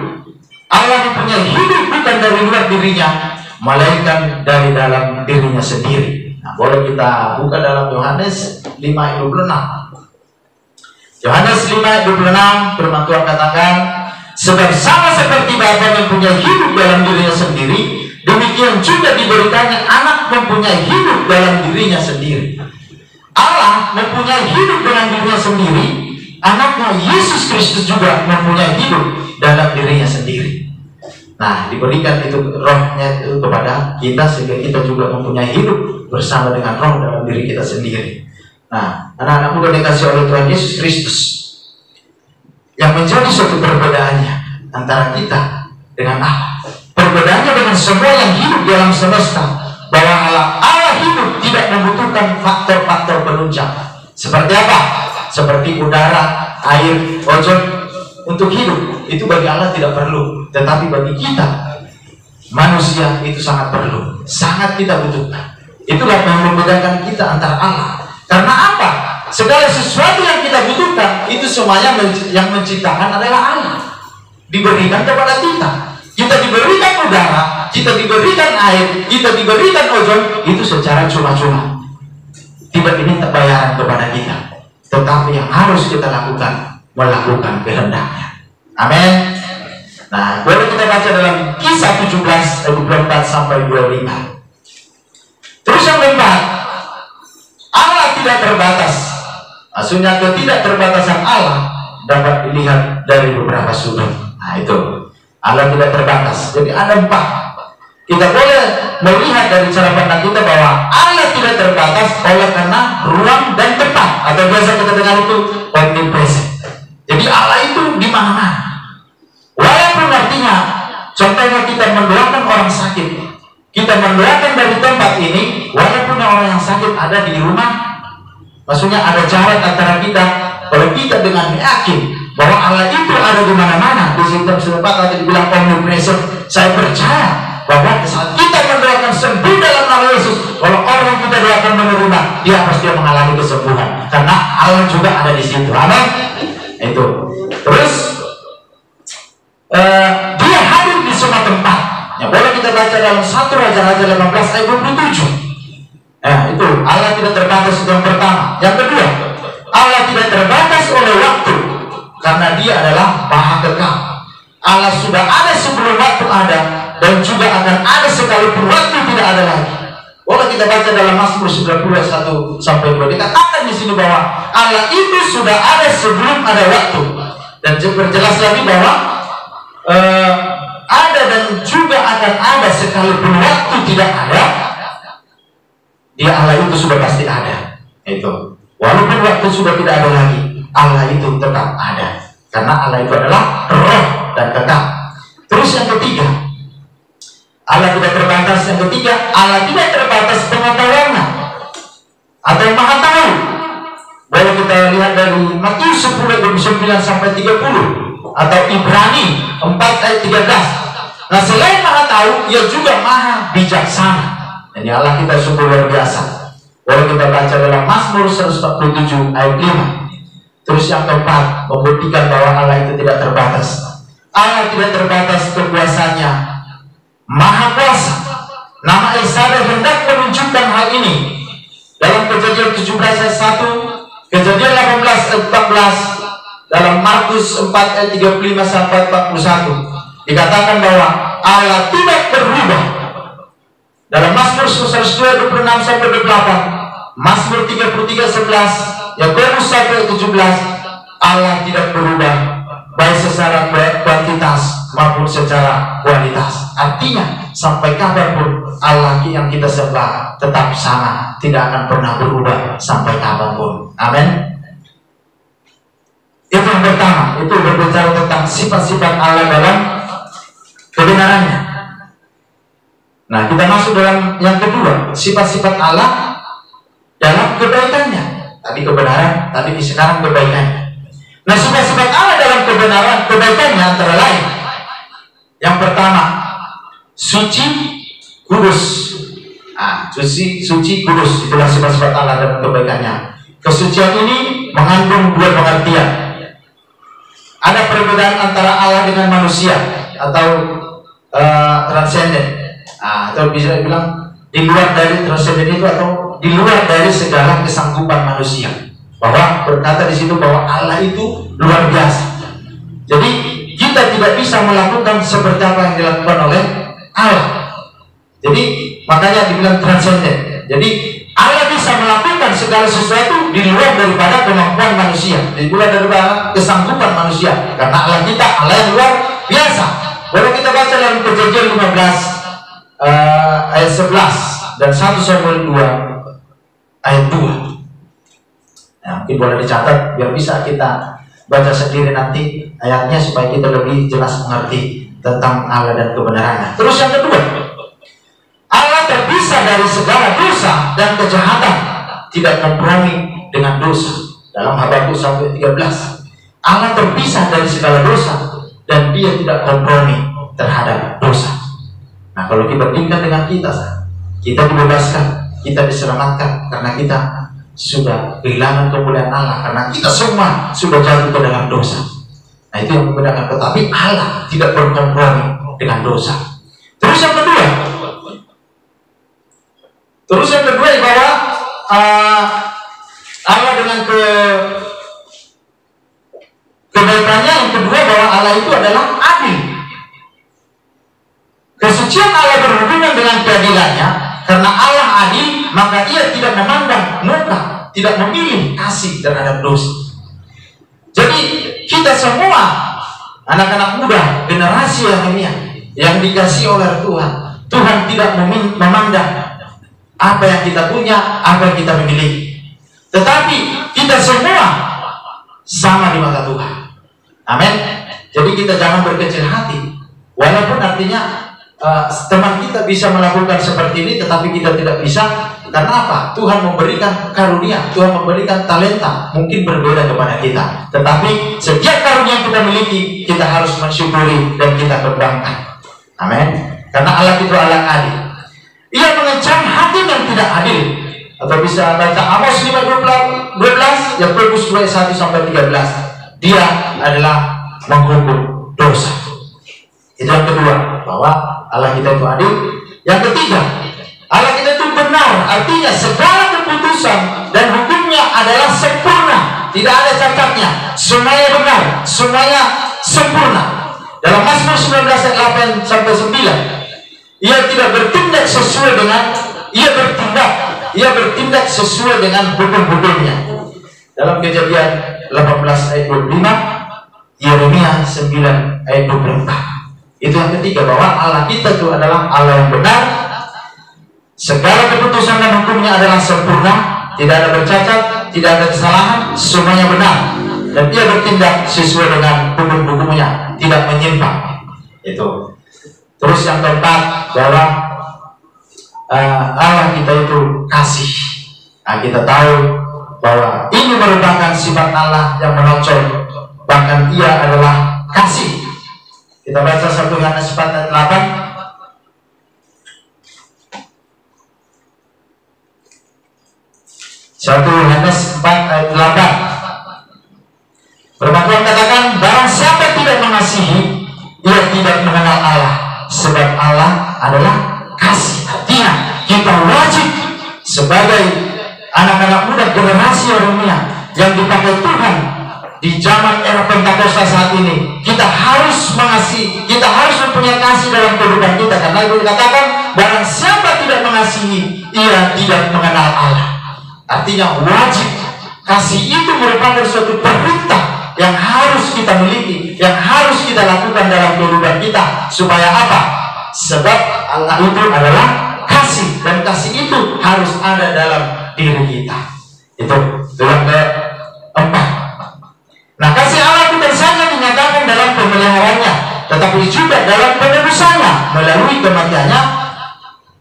Allah mempunyai hidup bukan dari luar dirinya, melainkan dari dalam dirinya sendiri. Nah, boleh kita buka dalam Yohanes 5 ayat 26. Yohanes 5 ayat 26, firman Tuhan katakan, sebab sama seperti Bapa mempunyai hidup dalam dirinya sendiri, demikian juga diberikannya anak mempunyai hidup dalam dirinya sendiri. Allah mempunyai hidup dalam dirinya sendiri, anaknya Yesus Kristus juga mempunyai hidup dalam dirinya sendiri. Nah, diberikan itu rohnya itu kepada kita sehingga kita juga mempunyai hidup bersama dengan roh dalam diri kita sendiri. Nah, anak-anak muda dikasih oleh Tuhan Yesus Kristus, yang menjadi suatu perbedaannya antara kita dengan Allah, perbedaannya dengan semua yang hidup dalam semesta, bahwa Allah hidup tidak membutuhkan faktor-faktor penunjang. Seperti apa? Seperti udara, air, ozon untuk hidup. Itu bagi Allah tidak perlu, tetapi bagi kita manusia itu sangat perlu, sangat kita butuhkan. Itulah yang membedakan kita antara Allah. Karena apa? Segala sesuatu yang kita butuhkan itu semuanya yang menciptakan adalah Allah. Diberikan kepada kita. Kita diberikan udara, kita diberikan air, kita diberikan ozon, itu secara cuma-cuma. Tidak diminta bayaran kepada kita. Tetapi yang harus kita lakukan, melakukan kehendaknya. Amin. Nah, boleh kita baca dalam Kisah 17 ayat 24 sampai 25. Terus yang keempat, Allah tidak terbatas. Maksudnya ketidakterbatasan Allah dapat dilihat dari beberapa sudut. Nah itu, Allah tidak terbatas. Jadi ada 4. Kita boleh melihat dari cara pandang kita bahwa Allah tidak terbatas oleh karena ruang dan tempat, atau biasa kita dengar itu omnipresent. Jadi Allah itu di mana-mana. Walaupun artinya, contohnya kita mendoakan orang sakit, kita mendoakan dari tempat ini, walaupun orang yang sakit ada di rumah, maksudnya ada jarak antara kita. Kalau kita dengan yakin bahwa Allah itu ada di mana-mana, di situ sempat atau dibilang omnipresent, saya percaya bahwa saat kita mendoakan sembuh dalam nama Yesus, kalau orang kita doakan menerima, dia pasti mengalami kesembuhan, karena Allah juga ada di situ. Amin. Itu. Terus dia hadir di semua tempat. Ya, boleh kita baca dalam 1 Raja-Raja 15 ayat 27. Itu Allah tidak terbatas, itu yang pertama. Yang kedua, Allah tidak terbatas oleh waktu, karena dia adalah Maha Kekal. Allah sudah ada sebelum waktu ada, dan juga akan ada sekalipun waktu tidak ada lagi. Boleh kita baca dalam Mazmur 91 sampai 2. Dikatakan di sini bahwa Allah itu sudah ada sebelum ada waktu, dan berjelas lagi bahwa ada dan juga akan ada sekalipun waktu tidak ada. Dia Allah itu sudah pasti ada. Itu. Walaupun waktu sudah tidak ada lagi, Allah itu tetap ada. Karena Allah itu adalah roh dan kekal. Terus yang ketiga, Allah tidak terbatas. Yang ketiga, Allah tidak terbatas pengetahuannya atau Maha tahu. Boleh kita lihat dari Matius 10 ayat 29 sampai 30, atau Ibrani 4 ayat 13. Nah, selain Maha tahu, ia juga Maha bijaksana. Jadi Allah kita sungguh luar biasa. Boleh kita baca dalam Mazmur 147 ayat 5. Terus yang keempat, membuktikan bahwa Allah itu tidak terbatas. Allah tidak terbatas kekuasaannya, Maha kuasa. Nama Yesaya hendak menunjukkan hal ini dalam Kejadian 17 ayat 1, Kejadian 18 ayat 14, dalam Markus 4 ayat 35 sampai 41. Dikatakan bahwa Allah tidak berubah. Dalam Mazmur 102 26 sampai 28, Mazmur 33 11, Yakobus 1 ayat 17, Allah tidak berubah baik secara kuantitas maupun secara kualitas. Artinya sampai kapanpun Allah yang kita sembah tetap sama, tidak akan pernah berubah sampai kapanpun. Amin. Itu yang pertama, itu berbicara tentang sifat-sifat Allah dalam kebenarannya. Nah, kita masuk dalam yang kedua, sifat-sifat Allah dalam kebaikannya. Tadi kebenaran, tadi sekarang kebaikannya. Nah, sifat-sifat Allah dalam kebenaran, kebaikannya antara lain. Yang pertama, suci, kudus. Nah, suci, kudus, itulah sifat-sifat Allah dalam kebaikannya. Kesucian ini mengandung 2 pengertian. Ada perbedaan antara Allah dengan manusia atau transenden. Atau bisa bilang di luar dari transenden itu, atau di luar dari segala kesanggupan manusia. Bahwa berkata di situ bahwa Allah itu luar biasa. Jadi kita tidak bisa melakukan seperti apa yang dilakukan oleh Allah. Jadi makanya dibilang transenden. Jadi Allah bisa melakukan segala sesuatu di luar daripada kemampuan manusia, di luar daripada kesanggupan manusia. Karena Allah kita Allah yang luar biasa. Boleh kita baca dalam Kejadian 15 ayat 11 dan 1 Samuel 2 ayat 2. Nah, mungkin boleh dicatat biar bisa kita baca sendiri nanti ayatnya supaya kita lebih jelas mengerti tentang Allah dan kebenarannya. Terus yang kedua, Allah terpisah dari segala dosa dan kejahatan, tidak kompromi dengan dosa. Dalam Habakkuk 1:13, Allah terpisah dari segala dosa dan dia tidak kompromi terhadap dosa. Nah, kalau dibandingkan dengan kita dibebaskan, kita diselamatkan karena kita sudah kehilangan kemuliaan Allah, karena kita semua sudah jatuh ke dalam dosa. Nah, itu yang membedakan. Tetapi Allah tidak berkompromi dengan dosa. Terus yang kedua bahwa Allah dengan kebaikannya yang kedua bahwa Allah itu adalah adil. Kesucian Allah berhubungan dengan keadilannya. Karena Allah adil, maka Ia tidak memandang muka, tidak memilih kasih terhadap dosa. Jadi kita semua anak-anak muda, generasi yang ini yang dikasih oleh Tuhan, Tuhan tidak memandang apa yang kita punya, apa yang kita memiliki, tetapi kita semua sama di mata Tuhan. Amin. Jadi kita jangan berkecil hati, walaupun artinya teman kita bisa melakukan seperti ini, tetapi kita tidak bisa. Karena apa? Tuhan memberikan karunia, Tuhan memberikan talenta, mungkin berbeda kepada kita. Tetapi setiap karunia yang kita miliki, kita harus mensyukuri dan kita kembangkan. Amin. Karena Allah itu Allah adil. Ia mengecam hakim yang tidak adil. Atau bisa baca Amos 5:12, Yakobus 2:1-13. Dia adalah menghukum dosa. Itu yang kedua, bahwa Allah kita itu adil. Yang ketiga, Allah kita itu benar. Artinya segala keputusan dan hukumnya adalah sempurna, tidak ada cacatnya. Semuanya benar, semuanya sempurna. Dalam Mazmur 19:8-9, Ia tidak bertindak sesuai dengan Ia bertindak sesuai dengan hukum-hukumnya. Dalam Kejadian 18:25, Yeremia 9:24. Itu yang ketiga, bahwa Allah kita itu adalah Allah yang benar. Segala keputusan dan hukumnya adalah sempurna, tidak ada bercacat, tidak ada kesalahan, semuanya benar. Dan Ia bertindak sesuai dengan hukum-hukumnya, tidak menyimpang. Itu. Terus yang keempat, bahwa Allah kita itu kasih. Nah, kita tahu bahwa ini merupakan sifat Allah yang menonjol. Bahkan Ia adalah kasih. Kita baca 1 Yohanes 4:8. 1 Yohanes 4:8. Firman Tuhan katakan, barang siapa tidak mengasihi, ia tidak mengenal Allah, sebab Allah adalah kasih. Artinya kita wajib sebagai anak-anak muda generasi Yeremia yang dipakai Tuhan di zaman era Pentakosta saat ini, kita harus mengasihi, kita harus mempunyai kasih dalam kehidupan kita. Karena itu dikatakan, barang siapa tidak mengasihi, ia tidak mengenal Allah. Artinya wajib. Kasih itu merupakan suatu perintah yang harus kita miliki, yang harus kita lakukan dalam kehidupan kita. Supaya apa? Sebab Allah itu adalah kasih, dan kasih itu harus ada dalam diri kita. Itu yang keempat. Nah, kasih Allah bukan saja dinyatakan dalam pemeliharaannya, tetapi juga dalam penebusannya melalui kematiannya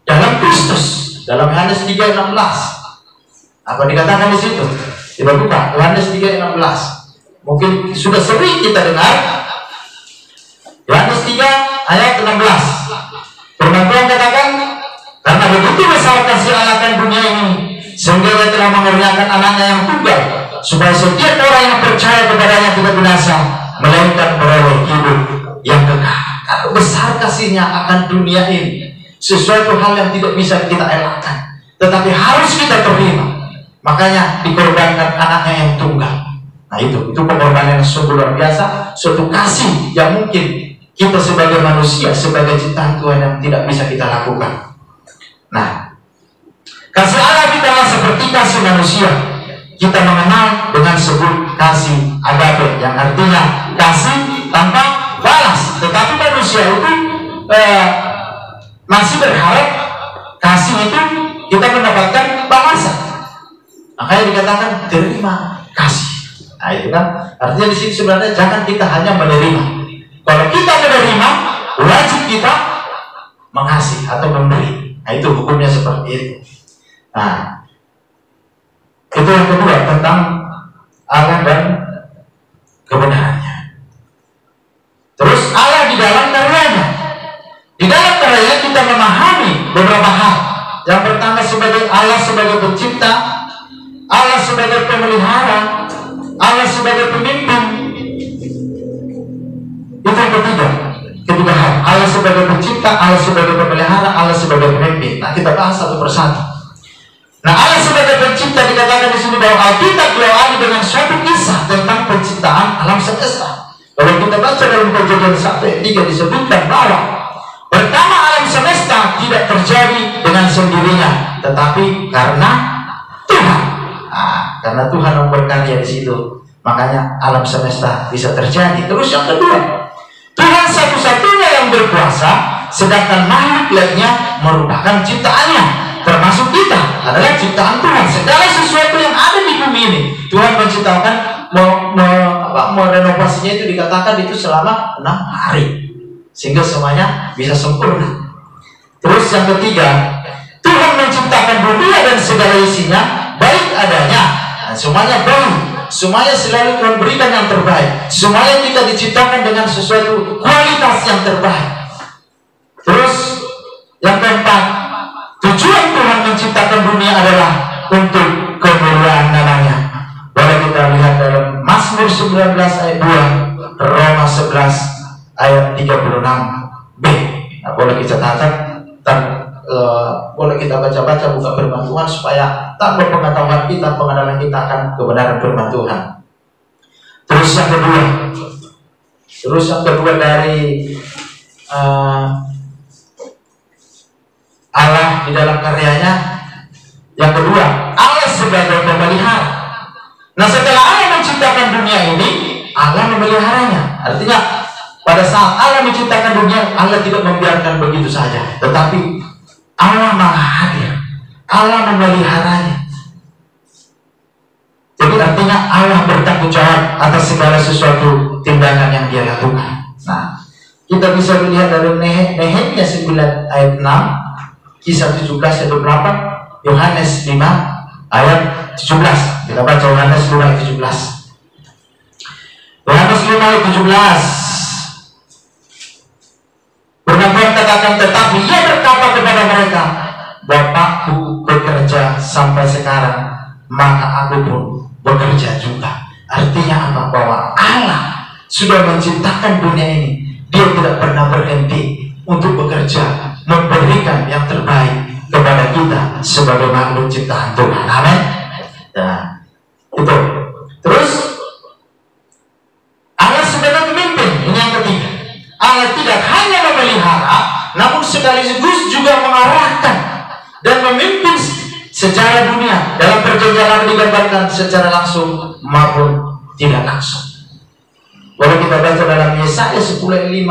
dalam Kristus. Dalam Yohanes 3:16. Apa dikatakan di situ? Kita buka Yohanes 3:16. Mungkin sudah sering kita dengar. Yohanes 3:16. Firman Tuhan katakan, karena begitu besar kasih Allah akan dunia ini, sehingga Ia telah mengaruniakan anaknya yang tunggal, supaya setiap orang yang percaya kepadanya tidak binasa, melainkan beroleh hidup yang kekal. Karena besar kasihnya akan dunia ini, sesuatu hal yang tidak bisa kita elakkan, tetapi harus kita terima. Makanya dikorbankan anaknya yang tunggal. Nah, itu pengorbanan yang sungguh luar biasa, suatu kasih yang mungkin kita sebagai manusia, sebagai ciptaan Tuhan yang tidak bisa kita lakukan. Nah, kasih Allah tidaklah seperti kasih manusia. Kita mengenal dengan sebut kasih agape, yang artinya kasih tanpa balas. Tetapi manusia itu masih berharap kasih itu kita mendapatkan balasan. Makanya dikatakan terima kasih. Nah, itu kan artinya di sini sebenarnya jangan kita hanya menerima. Kalau kita menerima, wajib kita mengasihi atau memberi. Nah, itu hukumnya seperti itu. Nah, itu yang kedua tentang Allah dan kebenarannya. Terus Allah di dalam karyanya. Di dalam karyanya kita memahami beberapa hal. Yang pertama sebagai Allah sebagai pencipta, Allah sebagai pemelihara, Allah sebagai pemimpin. Itu yang ketiga. Ketiga hal, Allah sebagai pencipta, Allah sebagai pemelihara, Allah sebagai pemimpin. Nah, kita bahas satu persatu. Nah, Allah sebagai pencipta dikatakan di sini bahwa Alkitab diawali dengan suatu kisah tentang penciptaan alam semesta. Kalau kita baca dalam Kejadian 1 ayat 3 disebutkan bahwa pertama alam semesta tidak terjadi dengan sendirinya, tetapi karena Tuhan. Nah, karena Tuhan memberkati di situ, makanya alam semesta bisa terjadi. Terus yang kedua, Tuhan satu-satunya yang berkuasa, sedangkan makhluk lainnya merupakan ciptaannya, termasuk kita adalah ciptaan Tuhan. Segala sesuatu yang ada di bumi ini Tuhan menciptakan, merenovasinya itu dikatakan itu selama 6 hari, sehingga semuanya bisa sempurna. Terus yang ketiga, Tuhan menciptakan dunia dan segala isinya baik adanya, dan semuanya baik. Semuanya selalu Tuhan berikan yang terbaik. Semuanya kita diciptakan dengan sesuatu kualitas yang terbaik. Terus yang keempat, tujuan Tuhan menciptakan dunia adalah untuk kemuliaan namanya. Boleh kita lihat dalam Mazmur 19 ayat 2, Roma 11 ayat 36b. Nah, boleh kita catat dan boleh kita baca-baca, buka firman Tuhan supaya tanpa pengetahuan kita, pengenalan kita akan kebenaran firman Tuhan. Terus yang kedua dari Allah di dalam karyanya. Yang kedua, Allah sebagai pemelihara. Nah, setelah Allah menciptakan dunia ini, Allah memeliharanya. Artinya pada saat Allah menciptakan dunia, Allah tidak membiarkan begitu saja, tetapi Allah maha hadir, Allah memeliharanya. Jadi artinya Allah bertanggung jawab atas segala sesuatu tindakan yang dia lakukan. Nah, kita bisa melihat dari Nehemia 9 ayat 6, Kisah 17 ayat 28, Yohanes 5 ayat 17. Kita baca Yohanes 5 ayat 17. Yohanes 5 ayat 17. Tuhan katakan, tetapi ia berkata kepada mereka, Bapakku bekerja sampai sekarang, maka aku pun bekerja juga. Artinya apa? Bahwa Allah sudah menciptakan dunia ini, dia tidak pernah berhenti untuk bekerja, memberikan yang terbaik kepada kita sebagai makhluk ciptaan Tuhan. Amin. Nah, itu. Terus Allah sebagai pemimpin. Ini yang ketiga. Allah tidak hanya memelihara, namun sekaligus juga mengarahkan dan memimpin secara dunia. Dalam perjalanan digambarkan secara langsung maupun tidak langsung. Boleh kita baca dalam Yesaya 10 ayat 5,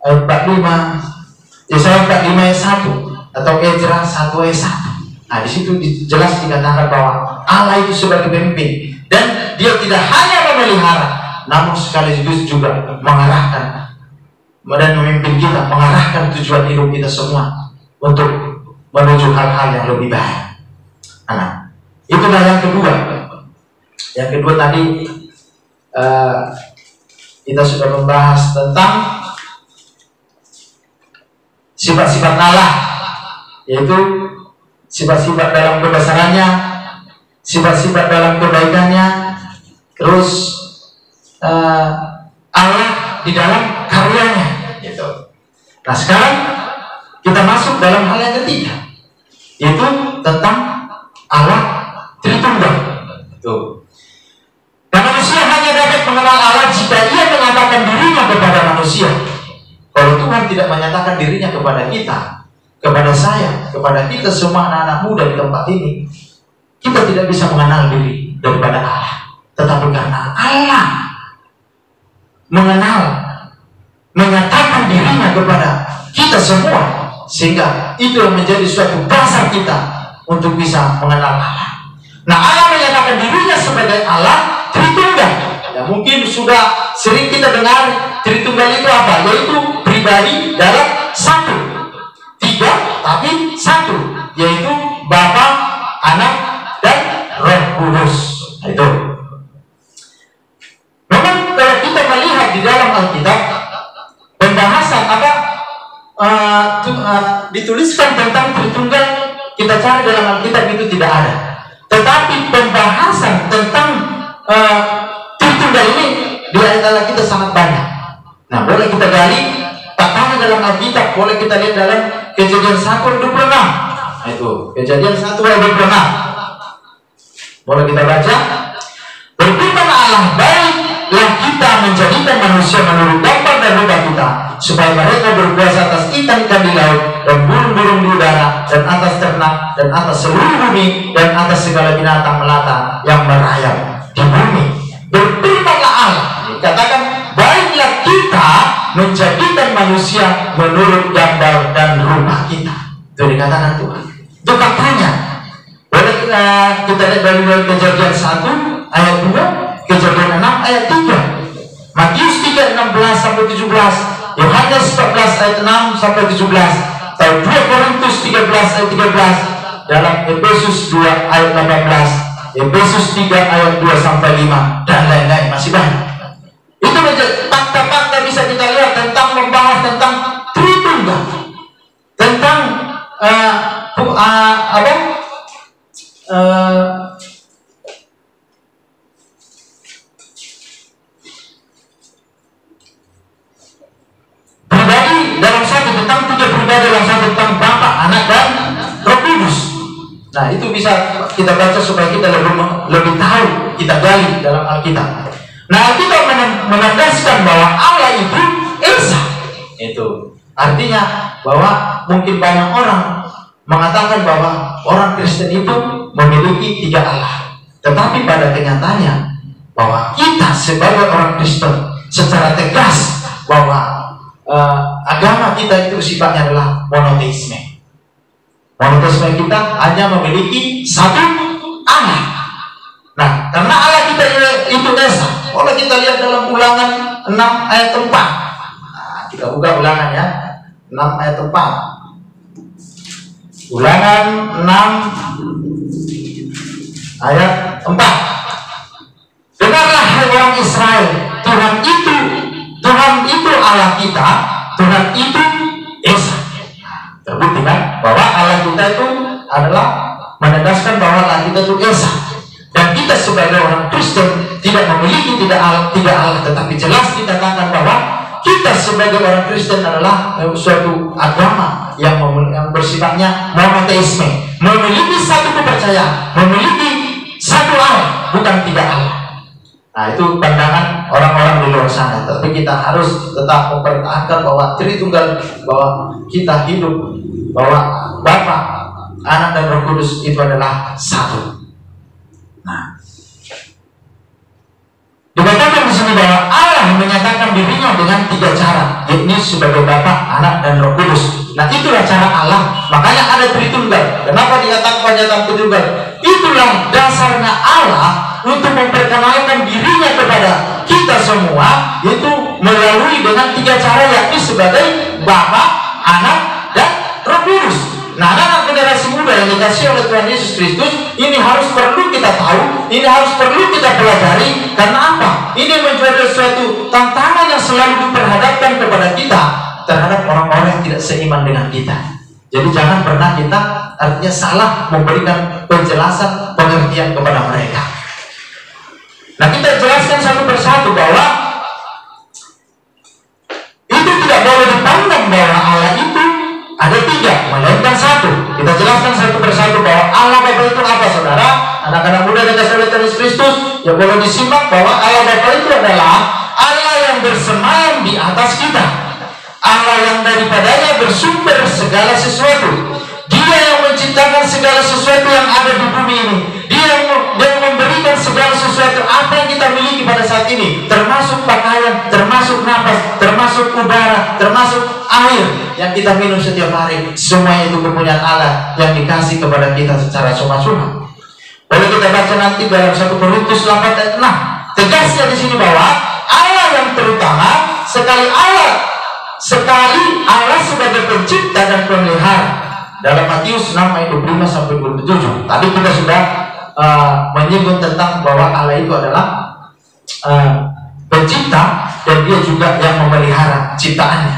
ayat 45, Yesaya 45 ayat 1, atau Ezra 1 ayat 1. Nah, di situ jelas dikatakan bahwa Allah itu sebagai pemimpin, dan dia tidak hanya memelihara, namun sekaligus juga mengarahkan dan memimpin kita, mengarahkan tujuan hidup kita semua untuk menuju hal-hal yang lebih baik. Nah, itulah yang kedua. Yang kedua tadi kita sudah membahas tentang sifat-sifat Allah, yaitu sifat-sifat dalam kebesarannya, sifat-sifat dalam kebaikannya, terus Allah di dalam karyanya, gitu. Nah, sekarang kita masuk dalam hal yang ketiga, yaitu tentang Allah Tritunggal. Tuh. Dan manusia hanya dapat mengenal Allah jika ia mengatakan dirinya kepada manusia. Kalau Tuhan tidak menyatakan dirinya kepada kita, kepada saya, kepada kita semua anak-anak muda di tempat ini, kita tidak bisa mengenal diri daripada Allah. Tetapi karena Allah mengenal, menyatakan dirinya kepada kita semua, sehingga itu yang menjadi suatu dasar kita untuk bisa mengenal Allah. Nah, Allah menyatakan dirinya sebagai Allah Tritunggal. Ya, mungkin sudah sering kita dengar Tritunggal itu apa? Yaitu pribadi dalam satu, tiga tapi satu, yaitu Bapa, Anak, dan Roh Kudus. Itu. Memang kalau kita melihat di dalam Alkitab, pembahasan dituliskan tentang cari dalam Alkitab itu tidak ada. Tetapi pembahasan tentang Tritunggal ini di ayat Alkitab sangat banyak. Nah, boleh kita gali, tak hanya dalam Alkitab, boleh kita lihat dalam Kejadian 1:26. Nah, itu Kejadian 1:26. Boleh kita baca. Berfirman Allah, baiklah kita menjadikan manusia menurut gambar dan rupa kita, supaya mereka berkuasa atas ikan-ikan di laut dan burung-burung di udara dan atas ternak dan atas seluruh bumi dan atas segala binatang melata yang merayap di bumi. Berfirmanlah Allah, dikatakan baiklah kita menjadikan manusia menurut gambar dan rupa kita. Itu dikatakan Tuhan. Itu katanya. Boleh kita lihat dari Kejadian 1 ayat 2, Kejadian 6 ayat 3, Matius 3:16-17, Yohanes 14 ayat 6 sampai 17, dan 2 Korintus 13 ayat 13, dalam Efesus 2 ayat 18, Efesus 3 ayat 2 sampai 5, dan lain-lain, masih banyak. Itu fakta-fakta bisa kita lihat tentang membahas tentang Tritunggal, tentang pribadi dalam satu, tentang tiga pribadi dalam satu, tentang Bapa, Anak, dan Roh Kudus. Nah, itu bisa kita baca supaya kita lebih tahu, kita gali dalam Alkitab. Nah, Alkitab menegaskan bahwa Allah itu Esa. Itu artinya bahwa mungkin banyak orang mengatakan bahwa orang Kristen itu memiliki 3 Allah. Tetapi pada kenyataannya bahwa kita sebagai orang Kristen secara tegas bahwa agama kita itu sifatnya adalah monoteisme. Monoteisme kita hanya memiliki 1 Allah. Nah, karena Allah kita itu Esa. Boleh kita lihat dalam Ulangan 6 ayat 4. Nah, kita buka Ulangan ya, 6 ayat 4. Ulangan 6 ayat 4. Dengarlah hai orang Israel, Tuhan itu Allah kita, Tuhan itu Esa. Terbukti kan bahwa Allah kita itu adalah menegaskan bahwa Allah kita itu Esa. Dan kita sebagai orang Kristen tidak memiliki tidak Allah, tetapi jelas dikatakan bahwa kita sebagai orang Kristen adalah suatu agama yang bersifatnya monoteisme, memiliki 1 kepercayaan, memiliki 1 Allah, bukan 3 Allah. Nah, itu pandangan orang-orang di luar sana. Tapi kita harus tetap mempertahankan bahwa Tritunggal, bahwa kita hidup, bahwa Bapa, Anak, dan Roh Kudus itu adalah 1. Nah, dikatakan di sini bahwa Allah menyatakan dirinya dengan 3 cara, yakni sebagai Bapa, Anak, dan Roh Kudus. Nah, itulah cara Allah. Makanya ada Tritunggal. Kenapa dikatakan pernyataan Tritunggal? Itulah dasarnya Allah untuk memperkenalkan dirinya kepada kita semua, yaitu melalui dengan 3 cara, yakni sebagai Bapa, Anak, dan Roh Kudus. Nah, anak generasi muda yang dikasih oleh Tuhan Yesus Kristus, ini harus perlu kita tahu, ini harus perlu kita pelajari. Karena apa? Ini menjadi suatu tantangan yang selalu diperhadapkan kepada kita terhadap orang-orang yang tidak seiman dengan kita. Jadi jangan pernah kita artinya salah memberikan penjelasan, pengertian kepada mereka. Nah, kita jelaskan satu persatu bahwa itu tidak boleh dipandang bahwa Allah itu ada 3, melainkan 1. Kita jelaskan satu persatu bahwa Allah Bapa itu apa, saudara? Anak-anak muda dan oleh Tuhan Yesus Kristus yang boleh disimak bahwa Allah Bapa itu adalah Allah yang bersemayam di atas kita, Allah yang daripadanya bersumber segala sesuatu. Dia yang menciptakan segala sesuatu yang ada di bumi ini. Dia yang memberikan segala sesuatu apa yang kita miliki pada saat ini, termasuk pakaian, termasuk nafas, termasuk udara, termasuk air yang kita minum setiap hari. Semua itu kepunyaan Allah yang dikasih kepada kita secara suma-suma. Boleh kita baca nanti dalam 1 Korintus 8 ayat 6. Tegasnya di sini bahwa Allah yang terutama, sekali Allah sebagai pencipta dan pemelihara. Dalam Matius 6 ayat 25 sampai 27. Tadi kita sudah menyinggung tentang bahwa Allah itu adalah pencipta dan dia juga yang memelihara ciptaannya.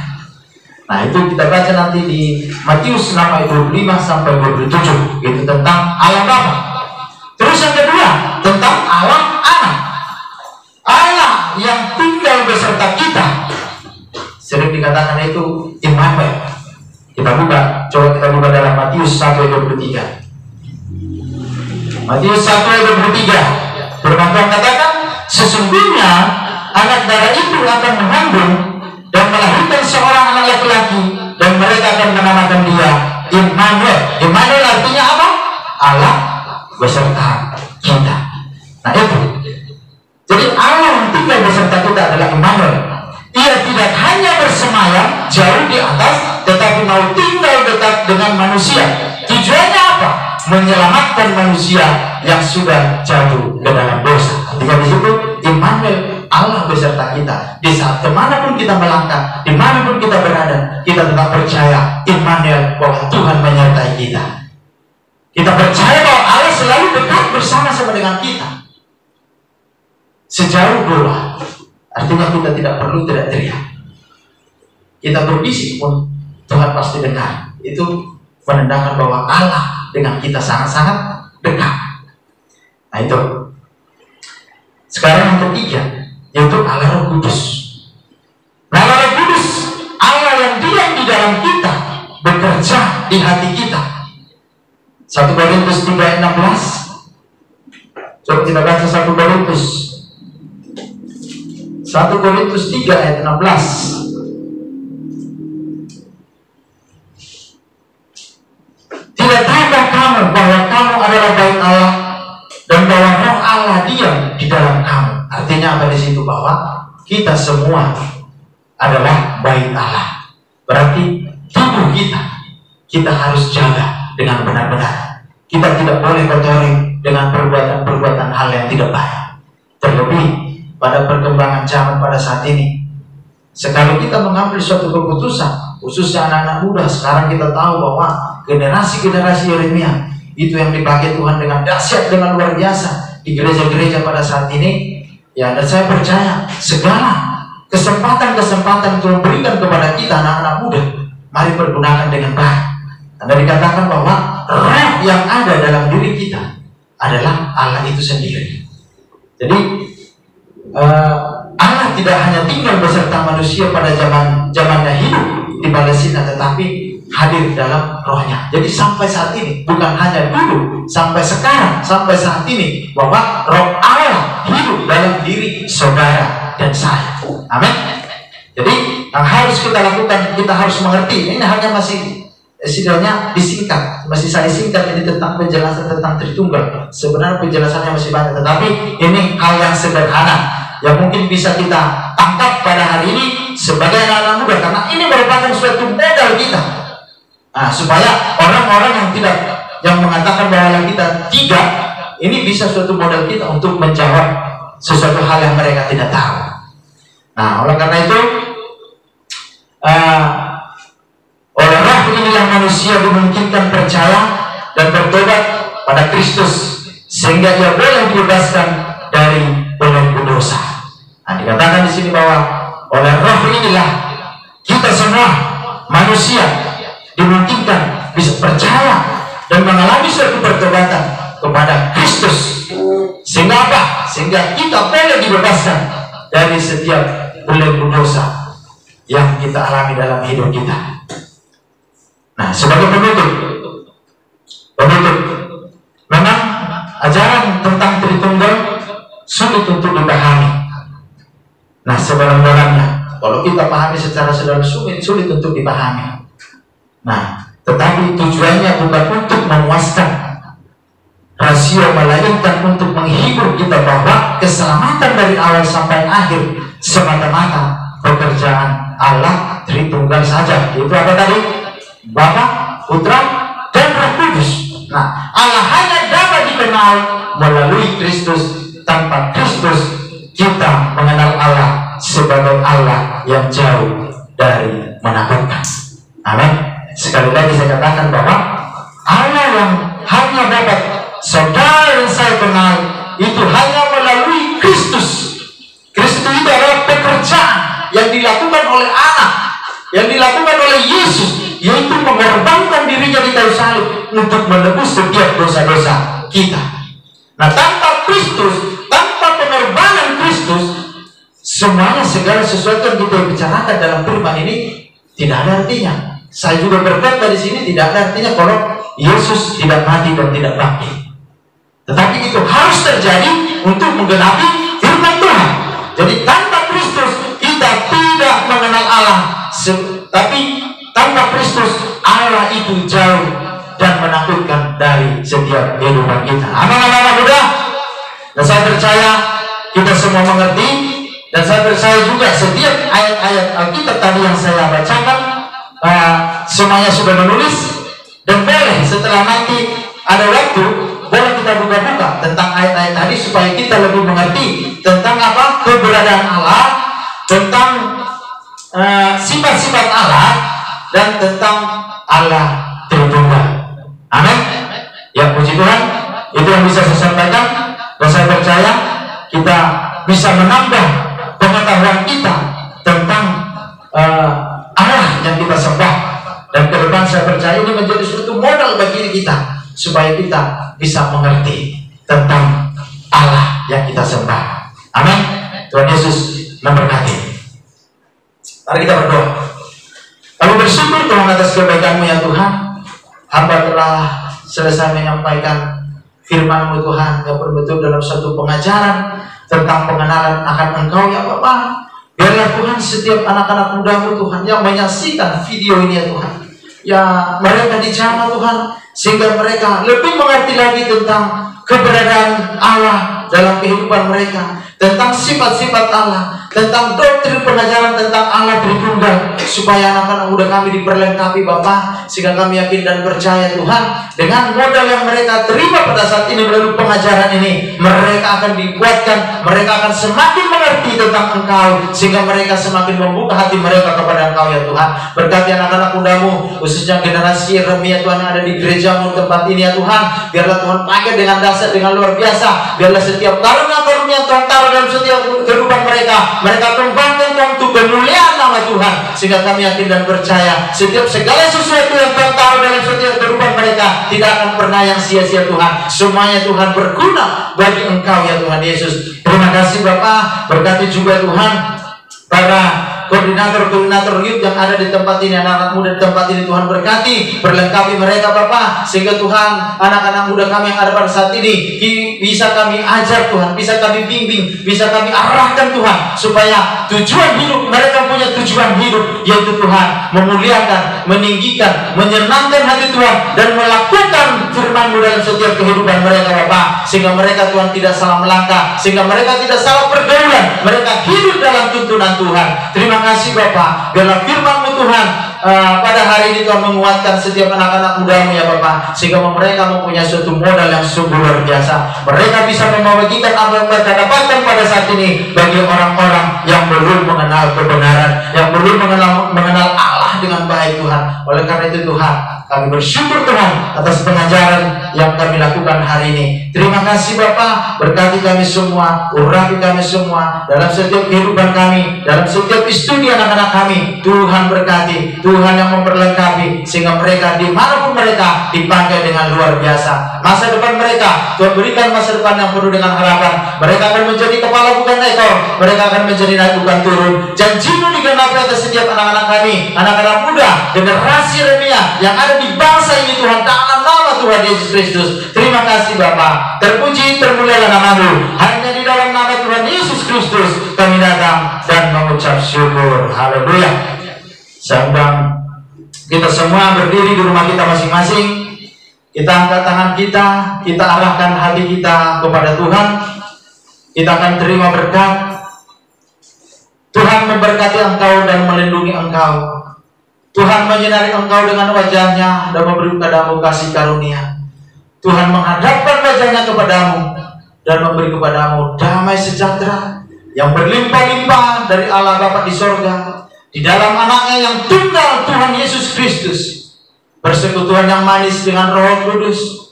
Nah, itu kita baca nanti di Matius 6 ayat 25 sampai 27. Itu tentang Allah Bapa. Terus yang kedua, tentang Allah Anak. Allah yang tinggal beserta kita. Sering dikatakan itu Immanuel. Kita buka, coba kita buka dalam Matius 1 ayat 23. Matius 1 ayat 23. Firman Tuhan katakan, sesungguhnya anak darah itu akan mengandung dan melahirkan seorang anak laki-laki, dan mereka akan menamakan dia Immanuel. Immanuel artinya apa? Allah beserta kita. Nah, itu. Jadi Allah yang tinggal beserta kita adalah Immanuel. Ia tidak hanya bersemayam jauh di atas, tetapi mau tinggal dekat dengan manusia. Tujuannya apa? Menyelamatkan manusia yang sudah jatuh ke dalam dosa. Artinya disebut Immanuel, Allah beserta kita. Di saat kemanapun kita melangkah, dimanapun kita berada, kita tetap percaya Immanuel, bahwa Tuhan menyertai kita. Kita percaya bahwa Allah selalu dekat bersama-sama dengan kita. Sejauh doa, artinya kita tidak perlu teriak. Kita berbisik pun Tuhan pasti dengar. Itu menandakan bahwa Allah dengan kita sangat-sangat dekat. Nah, itu. Sekarang yang ketiga, yaitu Allah Roh Kudus. Nah, Allah Roh Kudus, Allah yang diam di dalam kita, bekerja di hati kita. 1 Korintus 3 ayat 16. Coba kita baca 1 Korintus 3 ayat 16. Tidak tahukah kamu bahwa kamu adalah bait Allah, dan bahwa Roh Allah diam di dalam kamu? Artinya apa di situ? Bahwa kita semua adalah bait Allah. Berarti tubuh kita harus jaga dengan benar-benar. Kita tidak boleh kotori dengan perbuatan-perbuatan hal yang tidak baik. Terlebih pada perkembangan zaman pada saat ini, sekali kita mengambil suatu keputusan, khususnya anak-anak muda, sekarang kita tahu bahwa generasi-generasi Yeremia itu yang dipakai Tuhan dengan dahsyat, dengan luar biasa di gereja-gereja pada saat ini. Ya, dan saya percaya segala kesempatan-kesempatan Tuhan berikan kepada kita anak-anak muda, mari pergunakan dengan baik. Karena dikatakan bahwa roh yang ada dalam diri kita adalah Allah itu sendiri. Jadi Allah tidak hanya tinggal beserta manusia pada zamannya hidup di Palestina, tetapi hadir dalam rohnya. Jadi sampai saat ini, bukan hanya dulu, sampai sekarang, sampai saat ini, bahwa roh Allah hidup dalam diri saudara dan saya. Amin. Jadi yang harus kita lakukan, kita harus mengerti. Ini hanya masih sidangnya disingkat, masih saya singkat ini tentang penjelasan tentang Tritunggal. Sebenarnya penjelasannya masih banyak, tetapi ini hal yang sederhana yang mungkin bisa kita tangkap pada hari ini sebagai anak-anak muda, karena ini merupakan suatu modal kita. Nah, supaya orang-orang yang mengatakan bahwa kita tidak, ini bisa suatu modal kita untuk menjawab sesuatu hal yang mereka tidak tahu. Nah, oleh karena itu, oleh roh inilah manusia dimungkinkan percaya dan bertobat pada Kristus, sehingga ia boleh dibebaskan dari belenggu dosa. Nah, dikatakan di sini bahwa oleh roh inilah kita semua manusia dimungkinkan bisa percaya dan mengalami suatu pertobatan kepada Kristus. Sehingga apa? Sehingga kita boleh dibebaskan dari setiap belenggu dosa yang kita alami dalam hidup kita. Nah, sebagai penutup, memang ajaran tentang Tritunggal sulit untuk dipahami. Nah, sebenarnya kalau kita pahami secara sederhana, sulit untuk dipahami. Nah, tetapi tujuannya bukan untuk memuaskan rasio, melainkan untuk menghibur kita bahwa keselamatan dari awal sampai akhir semata-mata pekerjaan Allah Tritunggal saja. Itu apa tadi? Bapa, Putra, dan Roh Kudus. Nah, Allah hanya dapat dikenal melalui Kristus. Tanpa Kristus kita mengenal Allah sebagai Allah yang jauh dari menakutkan. Amin. Sekali lagi saya katakan bahwa Allah yang hanya dapat saudara dan saya kenal itu hanya melalui Kristus. Kristus itu adalah pekerjaan yang dilakukan oleh Allah, yang dilakukan oleh untuk menebus setiap dosa-dosa kita. Nah, tanpa Kristus, tanpa pengorbanan Kristus, semuanya segala sesuatu yang kita bicarakan dalam firman ini tidak ada artinya. Saya juga berkata di sini tidak ada artinya kalau Yesus tidak mati dan tidak bangkit. Tetapi itu harus terjadi untuk menggenapi firman Tuhan. Jadi tanpa Kristus kita tidak mengenal Allah. Tapi tanpa Kristus Allah itu jauh dan menakutkan dari setiap kehidupan kita. Anak-anak muda, dan saya percaya kita semua mengerti, dan saya percaya juga setiap ayat-ayat Alkitab tadi yang saya bacakan semuanya sudah menulis, dan boleh setelah nanti ada waktu boleh kita buka-buka tentang ayat-ayat tadi supaya kita lebih mengerti tentang apa keberadaan Allah, tentang sifat-sifat Allah, dan tentang Allah Tritunggal. Amin. Ya, puji Tuhan, itu yang bisa saya sampaikan, dan saya percaya kita bisa menambah pengetahuan kita tentang Allah yang kita sembah, dan ke depan saya percaya ini menjadi suatu modal bagi kita supaya kita bisa mengerti tentang Allah yang kita sembah. Amin. Tuhan Yesus memberkati. Mari kita berdoa. Kami bersyukur Tuhan atas kebaikan-Mu ya Tuhan. Hamba telah selesai menyampaikan firman-Mu Tuhan yang betul dalam satu pengajaran tentang pengenalan akan Engkau ya Bapa. Biarlah Tuhan setiap anak-anak muda-Mu Tuhan yang menyaksikan video ini ya Tuhan, ya mereka dijamah Tuhan, sehingga mereka lebih mengerti lagi tentang keberadaan Allah dalam kehidupan mereka, tentang sifat-sifat Allah, tentang doktrin pengajaran tentang Allah Tritunggal, supaya anak-anak muda kami diperlengkapi Bapa, sehingga kami yakin dan percaya Tuhan, dengan modal yang mereka terima pada saat ini melalui pengajaran ini, mereka akan dikuatkan, mereka akan semakin mengerti tentang Engkau, sehingga mereka semakin membuka hati mereka kepada Engkau ya Tuhan. Berkati anak-anak muda-Mu, khususnya generasi Yeremia Tuhan yang ada di gereja-Mu tempat ini ya Tuhan. Biarlah Tuhan pakai dengan dasar, dengan luar biasa. Biarlah setiap karunia-karunia Tuhan taruh dalam setiap kehidupan mereka, mereka kembangkan Tuhan untuk kemuliaan nama Tuhan, sehingga kami yakin dan percaya setiap segala sesuatu yang Tuhan taruh dalam setiap kehidupan mereka tidak akan pernah yang sia-sia Tuhan. Semuanya Tuhan berguna bagi Engkau ya Tuhan Yesus. Terima kasih Bapak. Berkati juga Tuhan para koordinator youth yang ada di tempat ini, anak-anak muda di tempat ini Tuhan berkati, berlengkapi mereka Bapak, sehingga Tuhan anak-anak muda kami yang ada pada saat ini bisa kami ajar Tuhan, bisa kami bimbing, bisa kami arahkan Tuhan, supaya tujuan hidup mereka punya tujuan hidup, yaitu Tuhan memuliakan, meninggikan, menyenangkan hati Tuhan, dan melakukan firman-Mu dalam setiap kehidupan mereka Bapak, sehingga mereka Tuhan tidak salah melangkah, sehingga mereka tidak salah pergaulan, mereka hidup dalam tuntunan Tuhan. Terima kasih Bapak. Biarlah firman-Mu Tuhan pada hari ini Tuhan menguatkan setiap anak-anak muda-Mu ya Bapak, sehingga mereka mempunyai suatu modal yang sungguh luar biasa. Mereka bisa membagikan apa yang mereka dapatkan pada saat ini bagi orang-orang yang belum mengenal kebenaran, yang belum mengenal Allah dengan baik Tuhan. Oleh karena itu Tuhan, kami bersyukur Tuhan atas pengajaran yang kami lakukan hari ini. Terima kasih Bapak. Berkati kami semua, urapi kami semua dalam setiap kehidupan kami, dalam setiap studi anak-anak kami. Tuhan berkati, Tuhan yang memperlengkapi, sehingga mereka dimanapun mereka dipakai dengan luar biasa. Masa depan mereka Tuhan berikan masa depan yang penuh dengan harapan. Mereka akan menjadi kepala bukan ekor, mereka akan menjadi naik bukan turun. Janji-Mu digenapi atas setiap anak-anak kami, anak-anak muda generasi Yeremia yang ada di bangsa ini Tuhan, dalam nama Tuhan Yesus Kristus. Terima kasih Bapa. Terpuji termulialah nama-Mu. Hanya di dalam nama Tuhan Yesus Kristus kami datang dan mengucap syukur. Haleluya. Saya undang kita semua berdiri di rumah kita masing-masing. Kita angkat tangan kita arahkan hati kita kepada Tuhan. Kita akan terima berkat. Tuhan memberkati engkau dan melindungi engkau. Tuhan menyinari engkau dengan wajahnya dan memberi kepadamu kasih karunia. Tuhan menghadapkan wajahnya kepadamu dan memberi kepadamu damai sejahtera yang berlimpah-limpah dari Allah Bapa di sorga, di dalam anaknya yang tunggal Tuhan Yesus Kristus, persekutuan yang manis dengan Roh Kudus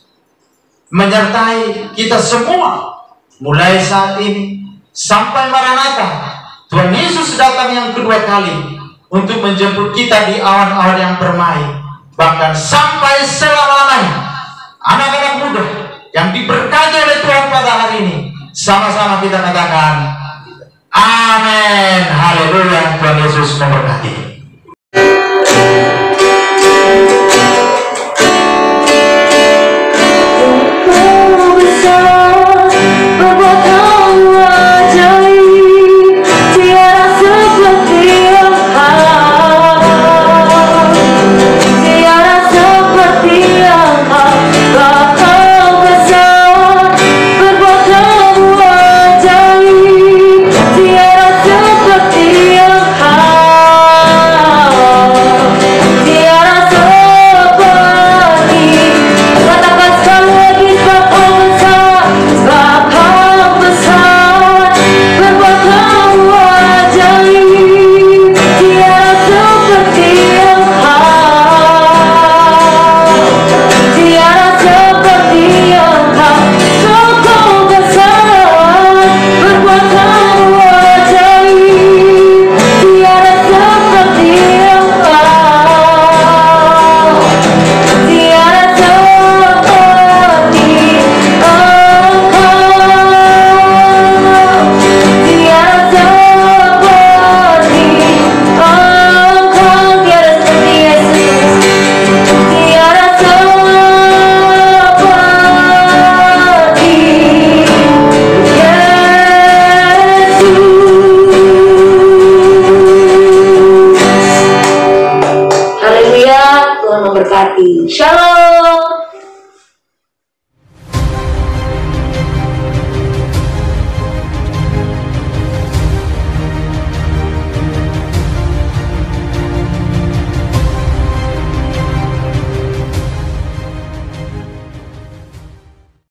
menyertai kita semua mulai saat ini sampai Maranatha. Tuhan Yesus datang yang kedua kali untuk menjemput kita di awan-awan yang permai, bahkan sampai selama-lamanya. Sama-sama kita katakan amin, haleluya. Tuhan Yesus memberkati.